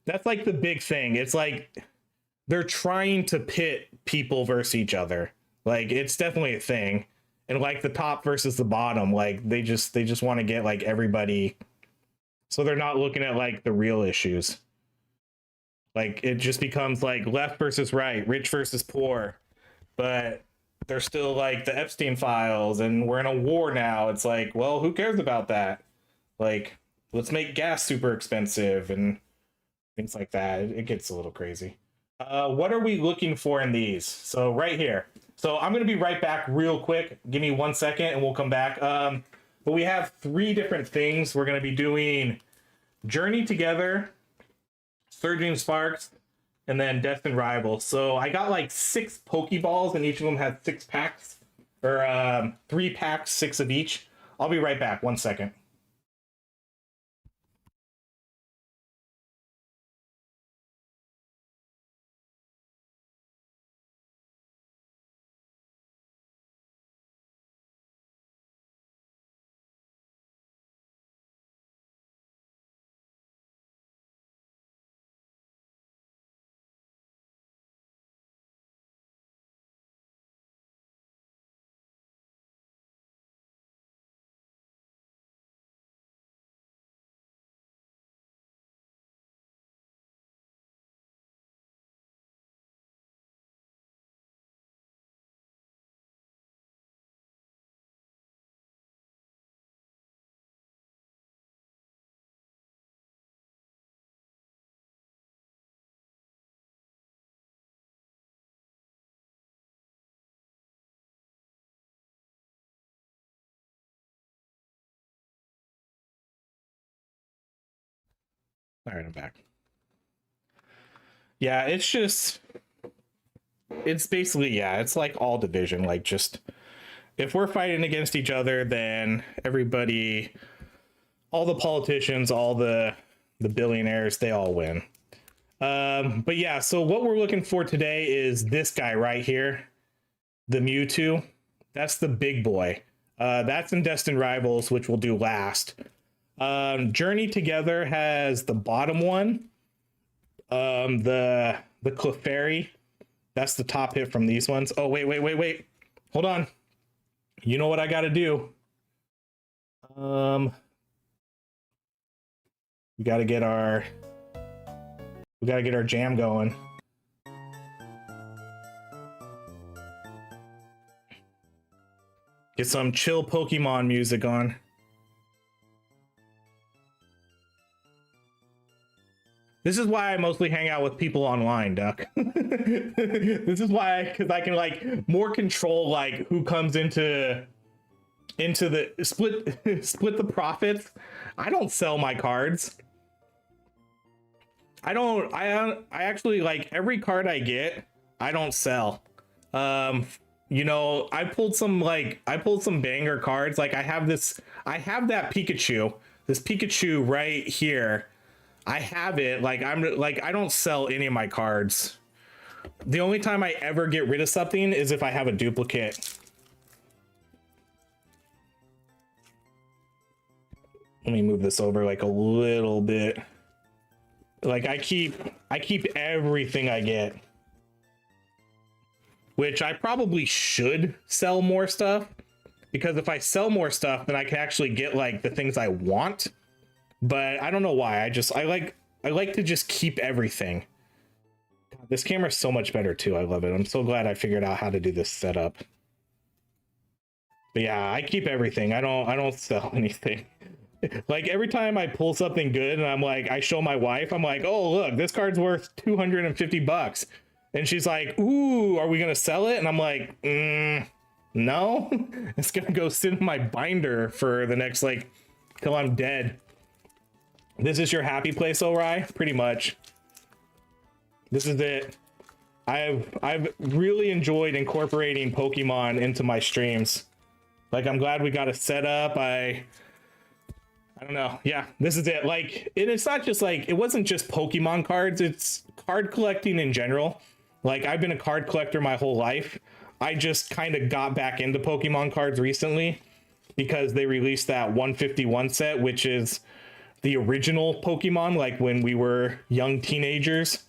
that's like the big thing. It's like they're trying to pit people versus each other. Like, it's definitely a thing. And like the top versus the bottom, like they just want to get like everybody, so they're not looking at like the real issues. Like, it just becomes like left versus right, rich versus poor, but they're still like the Epstein files and we're in a war now. It's like, well, who cares about that? Like, let's make gas super expensive and things like that. It gets a little crazy. What are we looking for in these? So right here. So I'm going to be right back real quick. Give me 1 second and we'll come back. But we have 3 different things. We're going to be doing Journey Together, Surging Sparks, and then Destined Rival. So I got like 6 Pokeballs, and each of them had 6 packs, or 3 packs, 6 of each. I'll be right back. 1 second. All right, I'm back. Yeah, it's basically, yeah, it's like all division. Like, just if we're fighting against each other, then everybody, all the politicians, all the billionaires, they all win. But yeah, so what we're looking for today is this guy right here, the Mewtwo. That's the big boy. That's in Destined Rivals, which we'll do last. Journey Together has the bottom one. The Clefairy, that's the top hit from these ones. Oh, wait. Hold on. You know what I gotta do? We gotta get our jam going. Get some chill Pokemon music on. This is why I mostly hang out with people online, Duck. This is why, because I can like more control like who comes into the split the profits. I don't sell my cards. I actually like every card I get, I don't sell. You know, I pulled some banger cards. Like I have that Pikachu, this Pikachu right here. I have it. Like I don't sell any of my cards. The only time I ever get rid of something is if I have a duplicate. Let me move this over like a little bit. Like I keep everything I get. Which I probably should sell more stuff, because if I sell more stuff, then I can actually get like the things I want. But I don't know why. I like to just keep everything. God, this camera's so much better too. I love it. I'm so glad I figured out how to do this setup. But yeah, I keep everything. I don't sell anything. Like every time I pull something good and I'm like, I show my wife, I'm like, oh look, this card's worth $250. And she's like, ooh, are we gonna sell it? And I'm like, no. It's gonna go sit in my binder for the next like till I'm dead. This is your happy place, OHRye? Pretty much. This is it. I've really enjoyed incorporating Pokemon into my streams. Like I'm glad we got it set up. I don't know. Yeah, this is it. Like it's not just like, it wasn't just Pokemon cards, it's card collecting in general. Like I've been a card collector my whole life. I just kind of got back into Pokemon cards recently because they released that 151 set, which is the original Pokemon, like when we were young teenagers.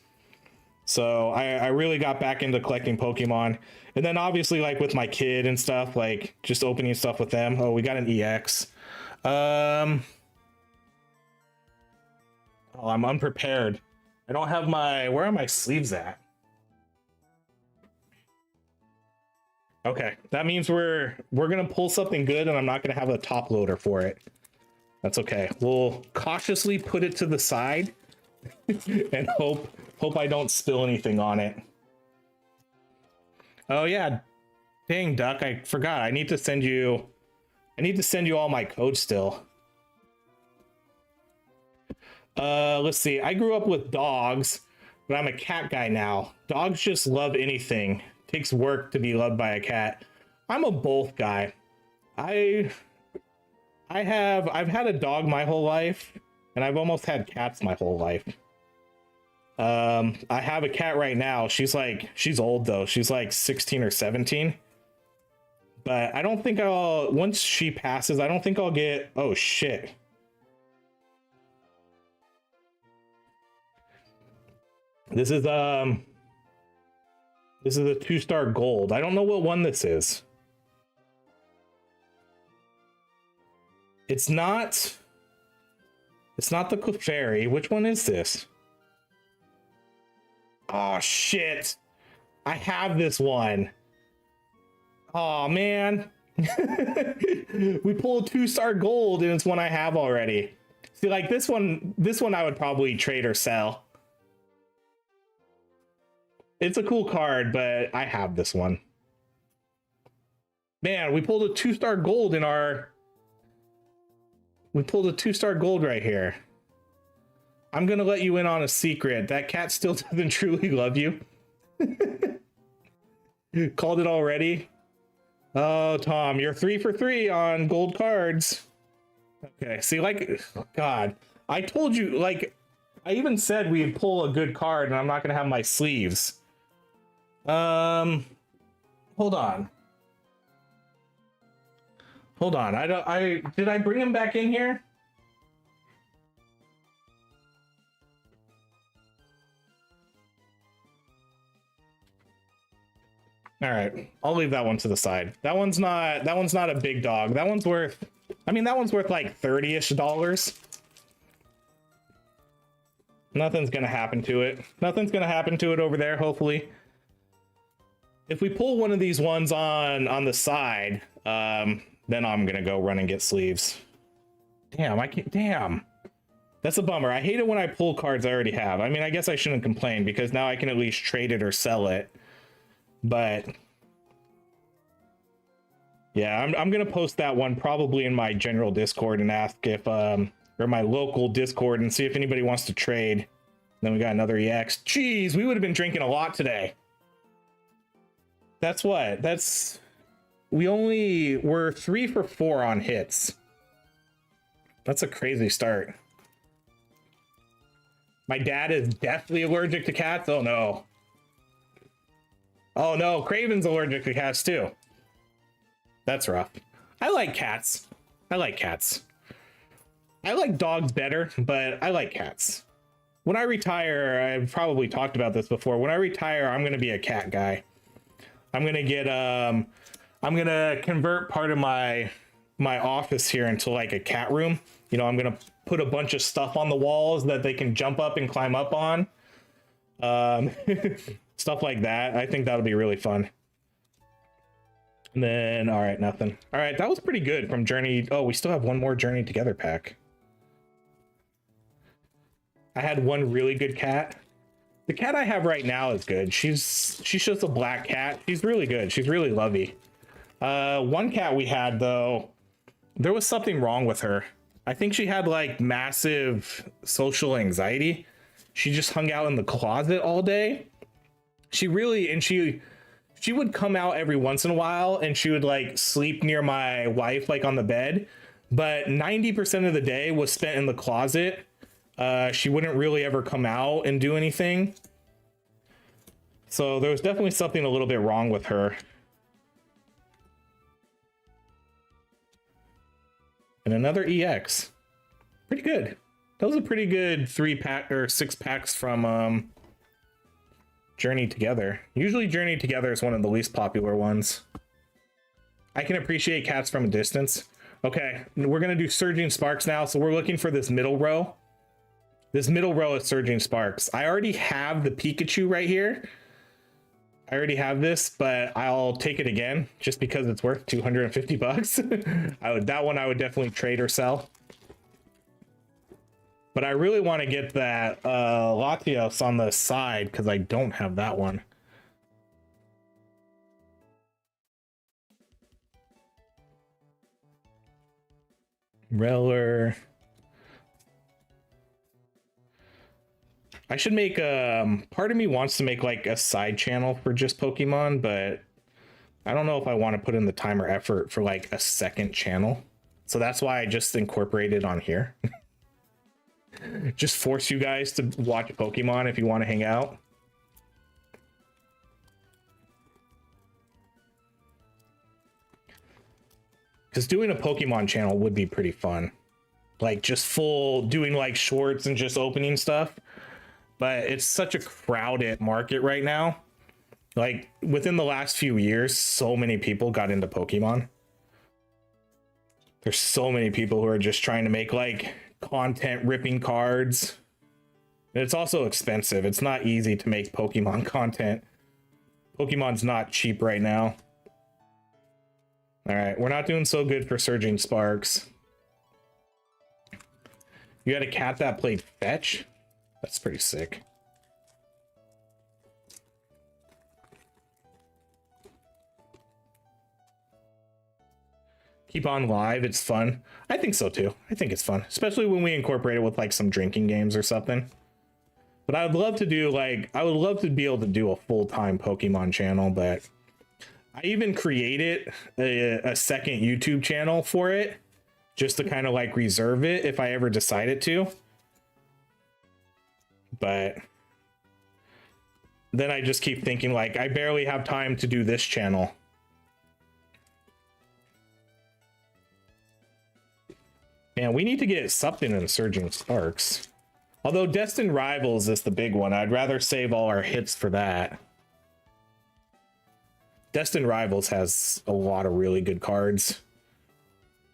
So I really got back into collecting Pokemon. And then obviously like with my kid and stuff, like just opening stuff with them. Oh, we got an EX. Oh, I'm unprepared. I don't have where are my sleeves at? Okay, that means we're gonna pull something good and I'm not gonna have a top loader for it. That's okay. We'll cautiously put it to the side and hope I don't spill anything on it. Oh yeah, dang Duck, I forgot. I need to send you all my code still. Let's see. I grew up with dogs, but I'm a cat guy now. Dogs just love anything. It takes work to be loved by a cat. I'm a both guy. I've had a dog my whole life, and I've almost had cats my whole life. I have a cat right now. She's old though. She's like 16 or 17. But I don't think once she passes, I don't think I'll get, oh shit. This is a 2-star gold. I don't know what one this is. It's not the Clefairy. Which one is this? Oh shit. I have this one. Oh man. We pulled a 2-star gold and it's one I have already. See, like this one I would probably trade or sell. It's a cool card, but I have this one. Man, we pulled a 2-star gold in our... We pulled a 2-star gold right here. I'm gonna let you in on a secret. That cat still doesn't truly love you. Called it already? Oh, Tom, you're 3 for 3 on gold cards. Okay, see, like, oh, God. I told you, like, I even said we'd pull a good card and I'm not gonna have my sleeves. Hold on. Hold on. Did I bring him back in here? All right, I'll leave that one to the side. That one's not a big dog. That one's worth, I mean, that one's worth like $30-ish. Nothing's gonna happen to it. Nothing's gonna happen to it over there, hopefully. If we pull one of these ones on the side, then I'm gonna go run and get sleeves. Damn, I can't, damn. That's a bummer. I hate it when I pull cards I already have. I mean, I guess I shouldn't complain because now I can at least trade it or sell it. But yeah, I'm gonna post that one probably in my general Discord and ask if or my local Discord and see if anybody wants to trade. Then we got another EX. Jeez, we would have been drinking a lot today. That's what? We're 3 for 4 on hits. That's a crazy start. My dad is deathly allergic to cats. Oh no. Oh no, Craven's allergic to cats too. That's rough. I like cats. I like cats. I like dogs better, but I like cats. When I retire, I've probably talked about this before. When I retire, I'm gonna be a cat guy. I'm gonna get I'm gonna convert part of my office here into like a cat room. You know, I'm gonna put a bunch of stuff on the walls that they can jump up and climb up on. Stuff like that. I think that'll be really fun. And then, all right, nothing. All right, that was pretty good from Journey. Oh, we still have one more Journey Together pack. I had one really good cat. The cat I have right now is good. She's just a black cat. She's really good. She's really lovey. One cat we had though, there was something wrong with her. I think she had like massive social anxiety. She just hung out in the closet all day. She would come out every once in a while and she would like sleep near my wife, like on the bed. But 90% of the day was spent in the closet. She wouldn't really ever come out and do anything. So there was definitely something a little bit wrong with her. And another EX. Pretty good. That was a pretty good 3-pack or 6 packs from Journey Together. Usually Journey Together is one of the least popular ones. I can appreciate cats from a distance. Okay, we're gonna do Surging Sparks now. So we're looking for this middle row. This middle row is Surging Sparks. I already have the Pikachu right here. I already have this, but I'll take it again just because it's worth 250 bucks. That one I would definitely trade or sell. But I really want to get that Latios on the side because I don't have that one. Reller. I should make part of me wants to make like a side channel for just Pokemon, but I don't know if I want to put in the time or effort for like a second channel. So that's why I just incorporated on here. Just force you guys to watch Pokemon if you want to hang out. Because doing a Pokemon channel would be pretty fun. Like just full doing like shorts and just opening stuff. But it's such a crowded market right now. Like within the last few years, so many people got into Pokemon. There's so many people who are just trying to make like content ripping cards. And it's also expensive. It's not easy to make Pokemon content. Pokemon's not cheap right now. All right, we're not doing so good for Surging Sparks. You had a cat that played fetch? That's pretty sick. Keep on live, it's fun. I think so too. I think it's fun, especially when we incorporate it with like some drinking games or something. But I would love to do like, I would love to be able to do a full-time Pokemon channel, but I even created a second YouTube channel for it just to kind of like reserve it if I ever decided to. But then I just keep thinking like, I barely have time to do this channel. Man, we need to get something in Surging Sparks. Although Destined Rivals is the big one. I'd rather save all our hits for that. Destined Rivals has a lot of really good cards.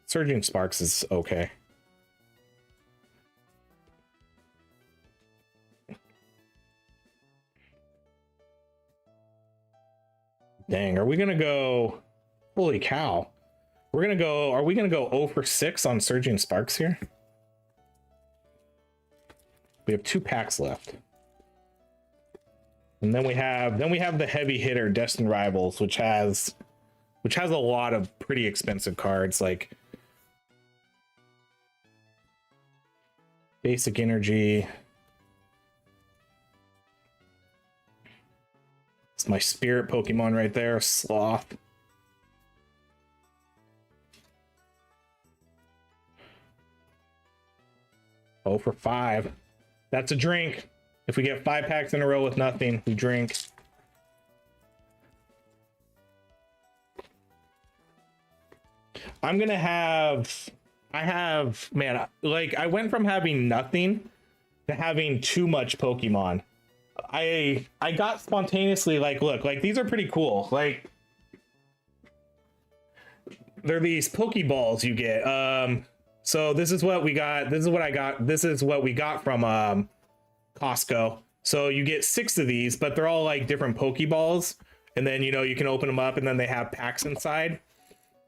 Surging Sparks is okay. Dang, are we gonna go? Holy cow. We're gonna go, are we gonna go 0 for 6 on Surging Sparks here? We have 2 packs left. And then we have the heavy hitter Destined Rivals, which has a lot of pretty expensive cards like Basic Energy. It's my spirit Pokemon right there, Sloth. Oh for 5. That's a drink. If we get 5 packs in a row with nothing, we drink. I'm gonna have, man, like I went from having nothing to having too much Pokemon. I got spontaneously like, look, like these are pretty cool. Like they're these Pokeballs you get. So this is what we got. This is what I got. This is what we got from Costco. So you get 6 of these, but they're all like different Pokeballs. And then, you know, you can open them up and then they have packs inside.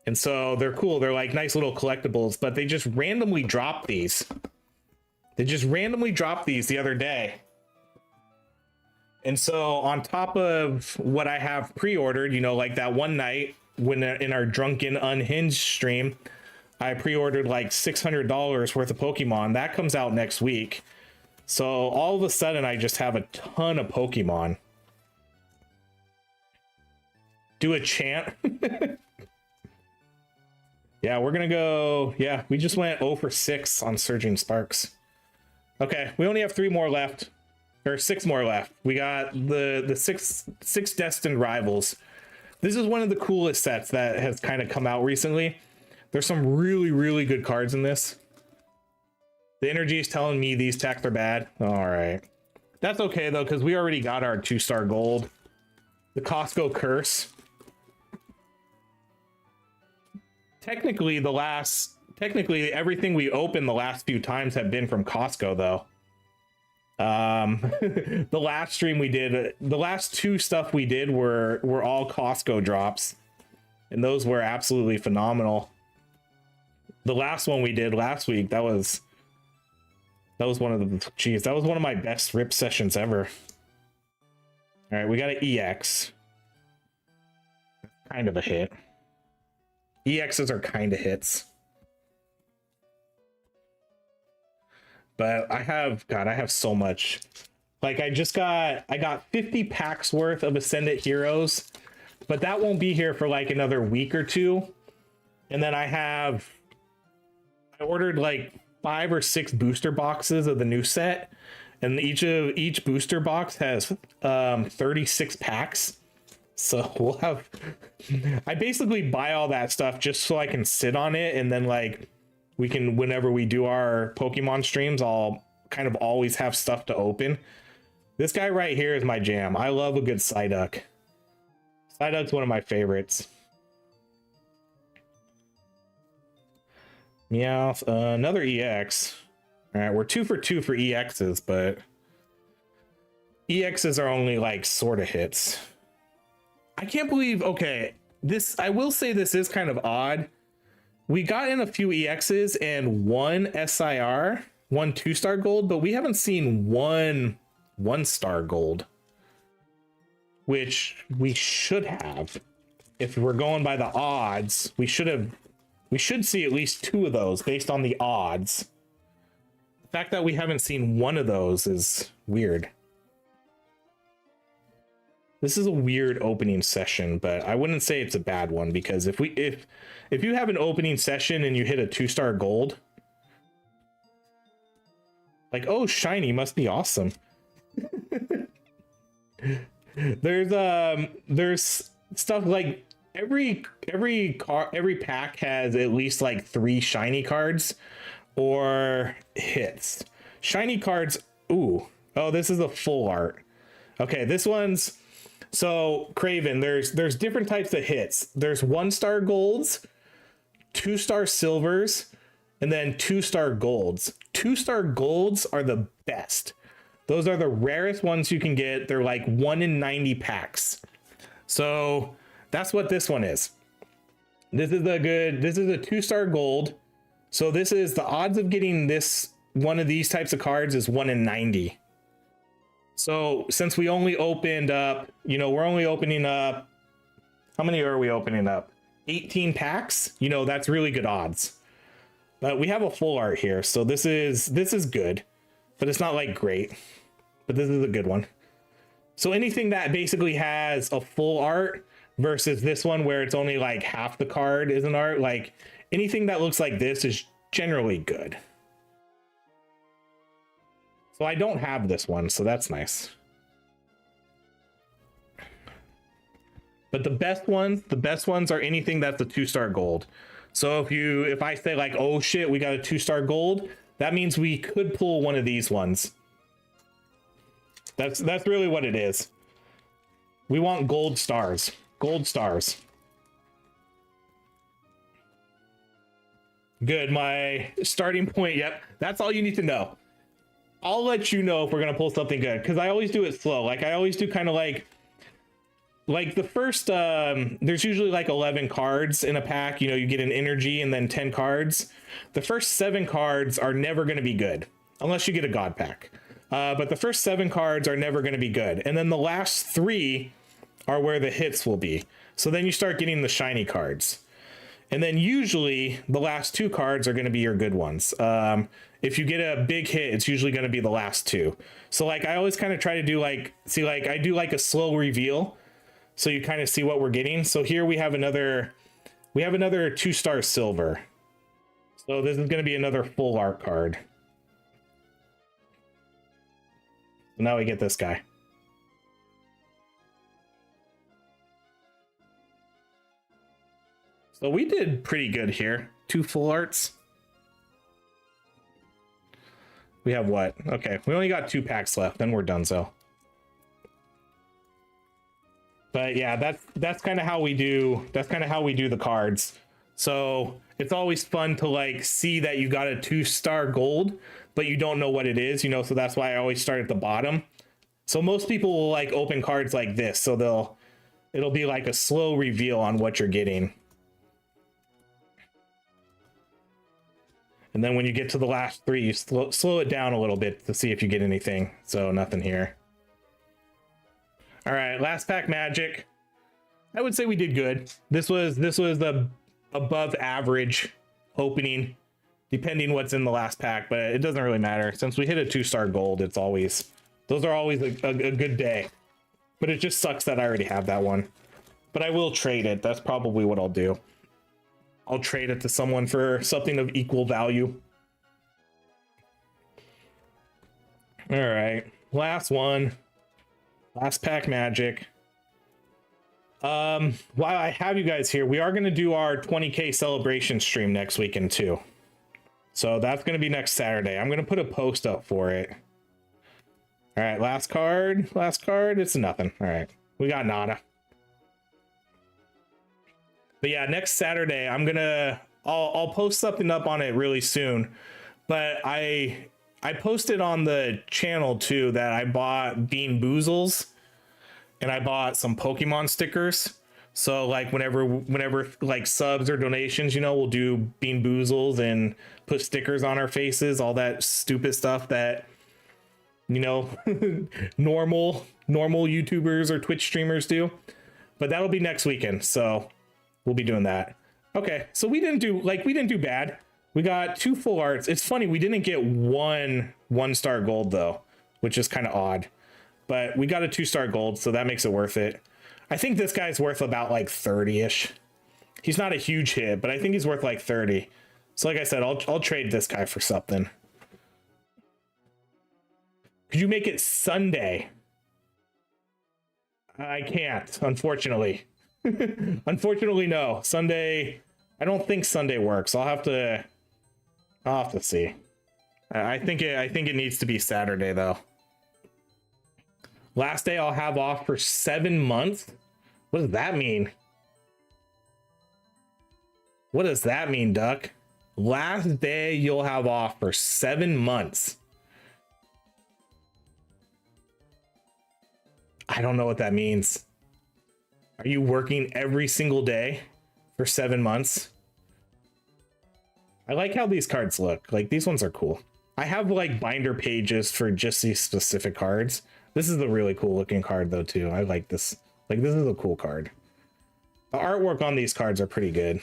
And so they're cool. They're like nice little collectibles, but they just randomly dropped these. They just randomly dropped these the other day. And so on top of what I have pre-ordered, you know, like that one night when in our drunken unhinged stream, I pre-ordered like $600 worth of Pokemon. That comes out next week. So all of a sudden I just have a ton of Pokemon. Do a chant. Yeah, we're gonna go. Yeah, we just went 0 for 6 on Surging Sparks. Okay, we only have 3 more left. Or 6 more left. We got the six Destined Rivals. This is one of the coolest sets that has kind of come out recently. There's some really, really good cards in this. The energy is telling me these packs are bad. All right. That's okay, though, because we already got our 2-star gold. The Costco Curse. Technically, everything we opened the last few times have been from Costco, though. The last stream we did, the last 2 stuff we did were all Costco drops, and those were absolutely phenomenal. The last one we did last week, that was one of the, geez, that was one of my best rip sessions ever. All right, we got an EX. Kind of a hit. EXs are kind of hits. But I have so much. Like I got 50 packs worth of Ascendant Heroes, but that won't be here for like another week or 2. And then I ordered like 5 or 6 booster boxes of the new set, and each booster box has 36 packs. So we'll have, I basically buy all that stuff just so I can sit on it, and then like we can, whenever we do our Pokemon streams, I'll kind of always have stuff to open. This guy right here is my jam. I love a good Psyduck. Psyduck's one of my favorites. Meowth, another EX. All right, we're 2 for 2 for EXs, but EXs are only like sort of hits. I can't believe, okay, this, I will say this is kind of odd. We got in a few EXs and 1 SIR, 1 2-star gold, but we haven't seen 1 1-star gold, which we should have. If we're going by the odds, we should see at least 2 of those based on the odds. The fact that we haven't seen 1 of those is weird. This is a weird opening session, but I wouldn't say it's a bad one, because if you have an opening session and you hit a 2-star gold, like, oh, shiny must be awesome. There's stuff like every pack has at least like 3 shiny cards, or hits. Shiny cards. Ooh. Oh, this is a full art. Okay, this one's so Craven. There's different types of hits. There's 1-star golds, 2-star silvers, and then 2-star golds. 2-star golds are the best. Those are the rarest ones you can get. They're like 1 in 90 packs. So that's what this one is. This is a 2-star gold. So this is the odds of getting this one of these types of cards is 1 in 90. So since we only opened up, we're only opening up, how many are we opening up? 18 packs. That's really good odds. But we have a full art here, so this is good, but it's not like great, but this is a good one. So anything that basically has a full art versus this one where it's only like half the card is an art, like anything that looks like this is generally good. So I don't have this one, so that's nice. But the best ones are anything that's a 2-star gold. So if I say like, oh shit, we got a 2-star gold, that means we could pull one of these ones. That's really what it is. We want gold stars. Gold stars. Good, my starting point, yep. That's all you need to know. I'll let you know if we're gonna pull something good, because I always do it slow. Like I always do kind of like the first there's usually like 11 cards in a pack. You get an energy and then 10 cards. The first 7 cards are never going to be good unless you get a god pack, but the first 7 cards are never going to be good, and then the last 3 are where the hits will be. So then you start getting the shiny cards, and then usually the last 2 cards are going to be your good ones. If you get a big hit, it's usually going to be the last 2. So like I always kind of try to do like I do like a slow reveal, so you kind of see what we're getting. So here we have another 2-star silver. So this is going to be another full art card. So now we get this guy. So we did pretty good here. 2 full arts. We have what? Okay, we only got 2 packs left, then we're done. So, but yeah, that's kind of how we do. That's kind of how we do the cards. So it's always fun to like see that you got a 2-star gold, but you don't know what it is. So that's why I always start at the bottom. So most people will like open cards like this, so it'll be like a slow reveal on what you're getting. And then when you get to the last 3, you slow it down a little bit to see if you get anything. So nothing here. All right, last pack magic. I would say we did good. This was the above average opening, depending what's in the last pack, but it doesn't really matter. Since we hit a 2-star gold, those are always a good day. But it just sucks that I already have that one. But I will trade it. That's probably what I'll do. I'll trade it to someone for something of equal value. All right, last one. Last pack magic. While I have you guys here, we are going to do our 20K celebration stream next weekend too. So that's going to be next Saturday. I'm going to put a post up for it. All right, last card. It's nothing. All right, we got nada. But yeah, next Saturday, I'll post something up on it really soon. But I posted on the channel too that I bought Bean Boozles and I bought some Pokemon stickers. So like whenever like subs or donations, we'll do Bean Boozles and put stickers on our faces, all that stupid stuff that normal YouTubers or Twitch streamers do. But that'll be next weekend, so we'll be doing that. Okay, so we didn't do bad. We got 2 full arts. It's funny, we didn't get 1-star gold though, which is kind of odd. But we got a 2-star gold, so that makes it worth it. I think this guy's worth about like 30-ish. He's not a huge hit, but I think he's worth like 30. So like I said, I'll trade this guy for something. Could you make it Sunday? I can't, unfortunately. Unfortunately, no. Sunday, I don't think Sunday works. I'll have to I'll have to see. I think it needs to be Saturday though. Last day I'll have off for 7 months. What does that mean? What does that mean, Duck? Last day you'll have off for 7 months. I don't know what that means. Are you working every single day for 7 months? I like how these cards look. Like, these ones are cool. I have like binder pages for just these specific cards. This is a really cool looking card though too. I like this. Like, this is a cool card. The artwork on these cards are pretty good.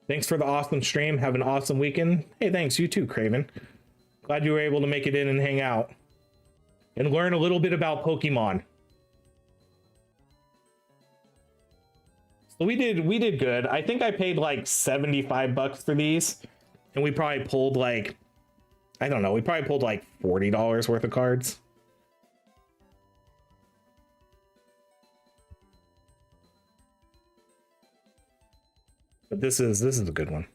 Thanks for the awesome stream. Have an awesome weekend. Hey, thanks. You too, Craven. Glad you were able to make it in and hang out and learn a little bit about Pokemon. So we did good. I think I paid like $75 for these, and we probably pulled like, I don't know, we probably pulled like $40 worth of cards. But this is a good one.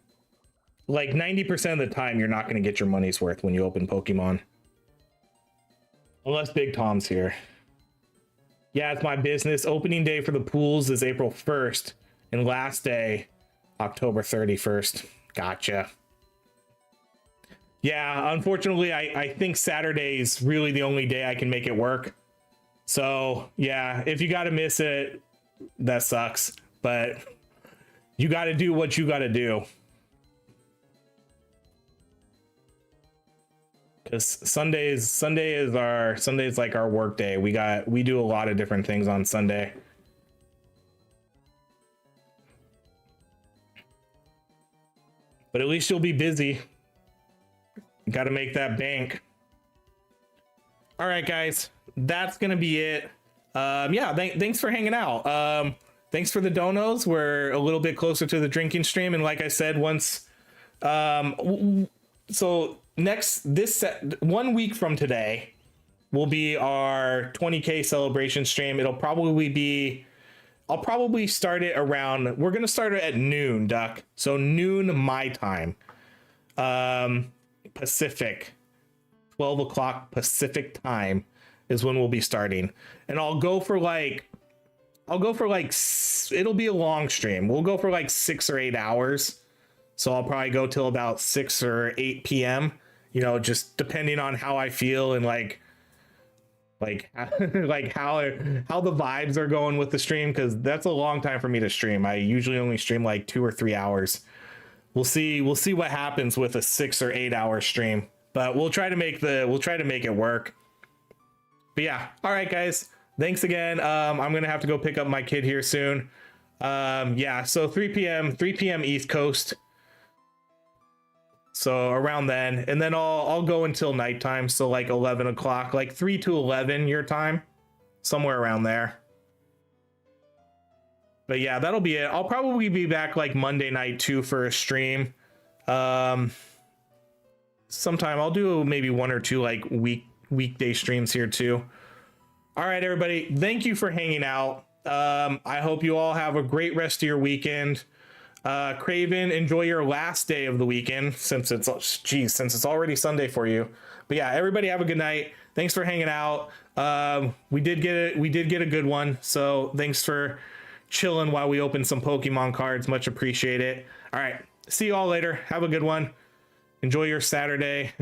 Like 90% of the time, you're not going to get your money's worth when you open Pokemon. Unless Big Tom's here. Yeah, it's my business. Opening day for the pools is April 1st, and last day, October 31st. Gotcha. Yeah, unfortunately, I think Saturday is really the only day I can make it work. So, yeah, if you got to miss it, that sucks. But you got to do what you got to do. Because Sunday is like our work day. We do a lot of different things on Sunday. But at least you'll be busy. Got to make that bank. All right, guys, that's gonna be it. Yeah, thanks for hanging out. Thanks for the donos. We're a little bit closer to the drinking stream, and like I said, once so this 1 week from today will be our 20K celebration stream. It'll probably be, I'll probably start it around, we're gonna start it at noon, Duck. So noon my time, Pacific, 12 o'clock Pacific time is when we'll be starting. And it'll be a long stream. We'll go for like 6 or 8 hours. So I'll probably go till about 6 or 8 p.m. You know, just depending on how I feel and like how the vibes are going with the stream, because that's a long time for me to stream. I usually only stream like 2 or 3 hours. We'll see what happens with a 6 or 8 hour stream, but we'll try to make it work. But yeah, all right, guys, thanks again. I'm gonna have to go pick up my kid here soon. Yeah, so 3 p.m. East Coast. So around then, and then I'll go until nighttime. So like 11 o'clock, like 3 to 11 your time, somewhere around there. But yeah, that'll be it. I'll probably be back like Monday night too for a stream. Sometime I'll do maybe 1 or 2 like weekday streams here too. All right, everybody, thank you for hanging out. I hope you all have a great rest of your weekend. Craven, enjoy your last day of the weekend since it's already Sunday for you. But yeah, everybody have a good night. Thanks for hanging out. We did get a good one. So thanks for chilling while we open some Pokemon cards. Much appreciate it. All right. See you all later. Have a good one. Enjoy your Saturday.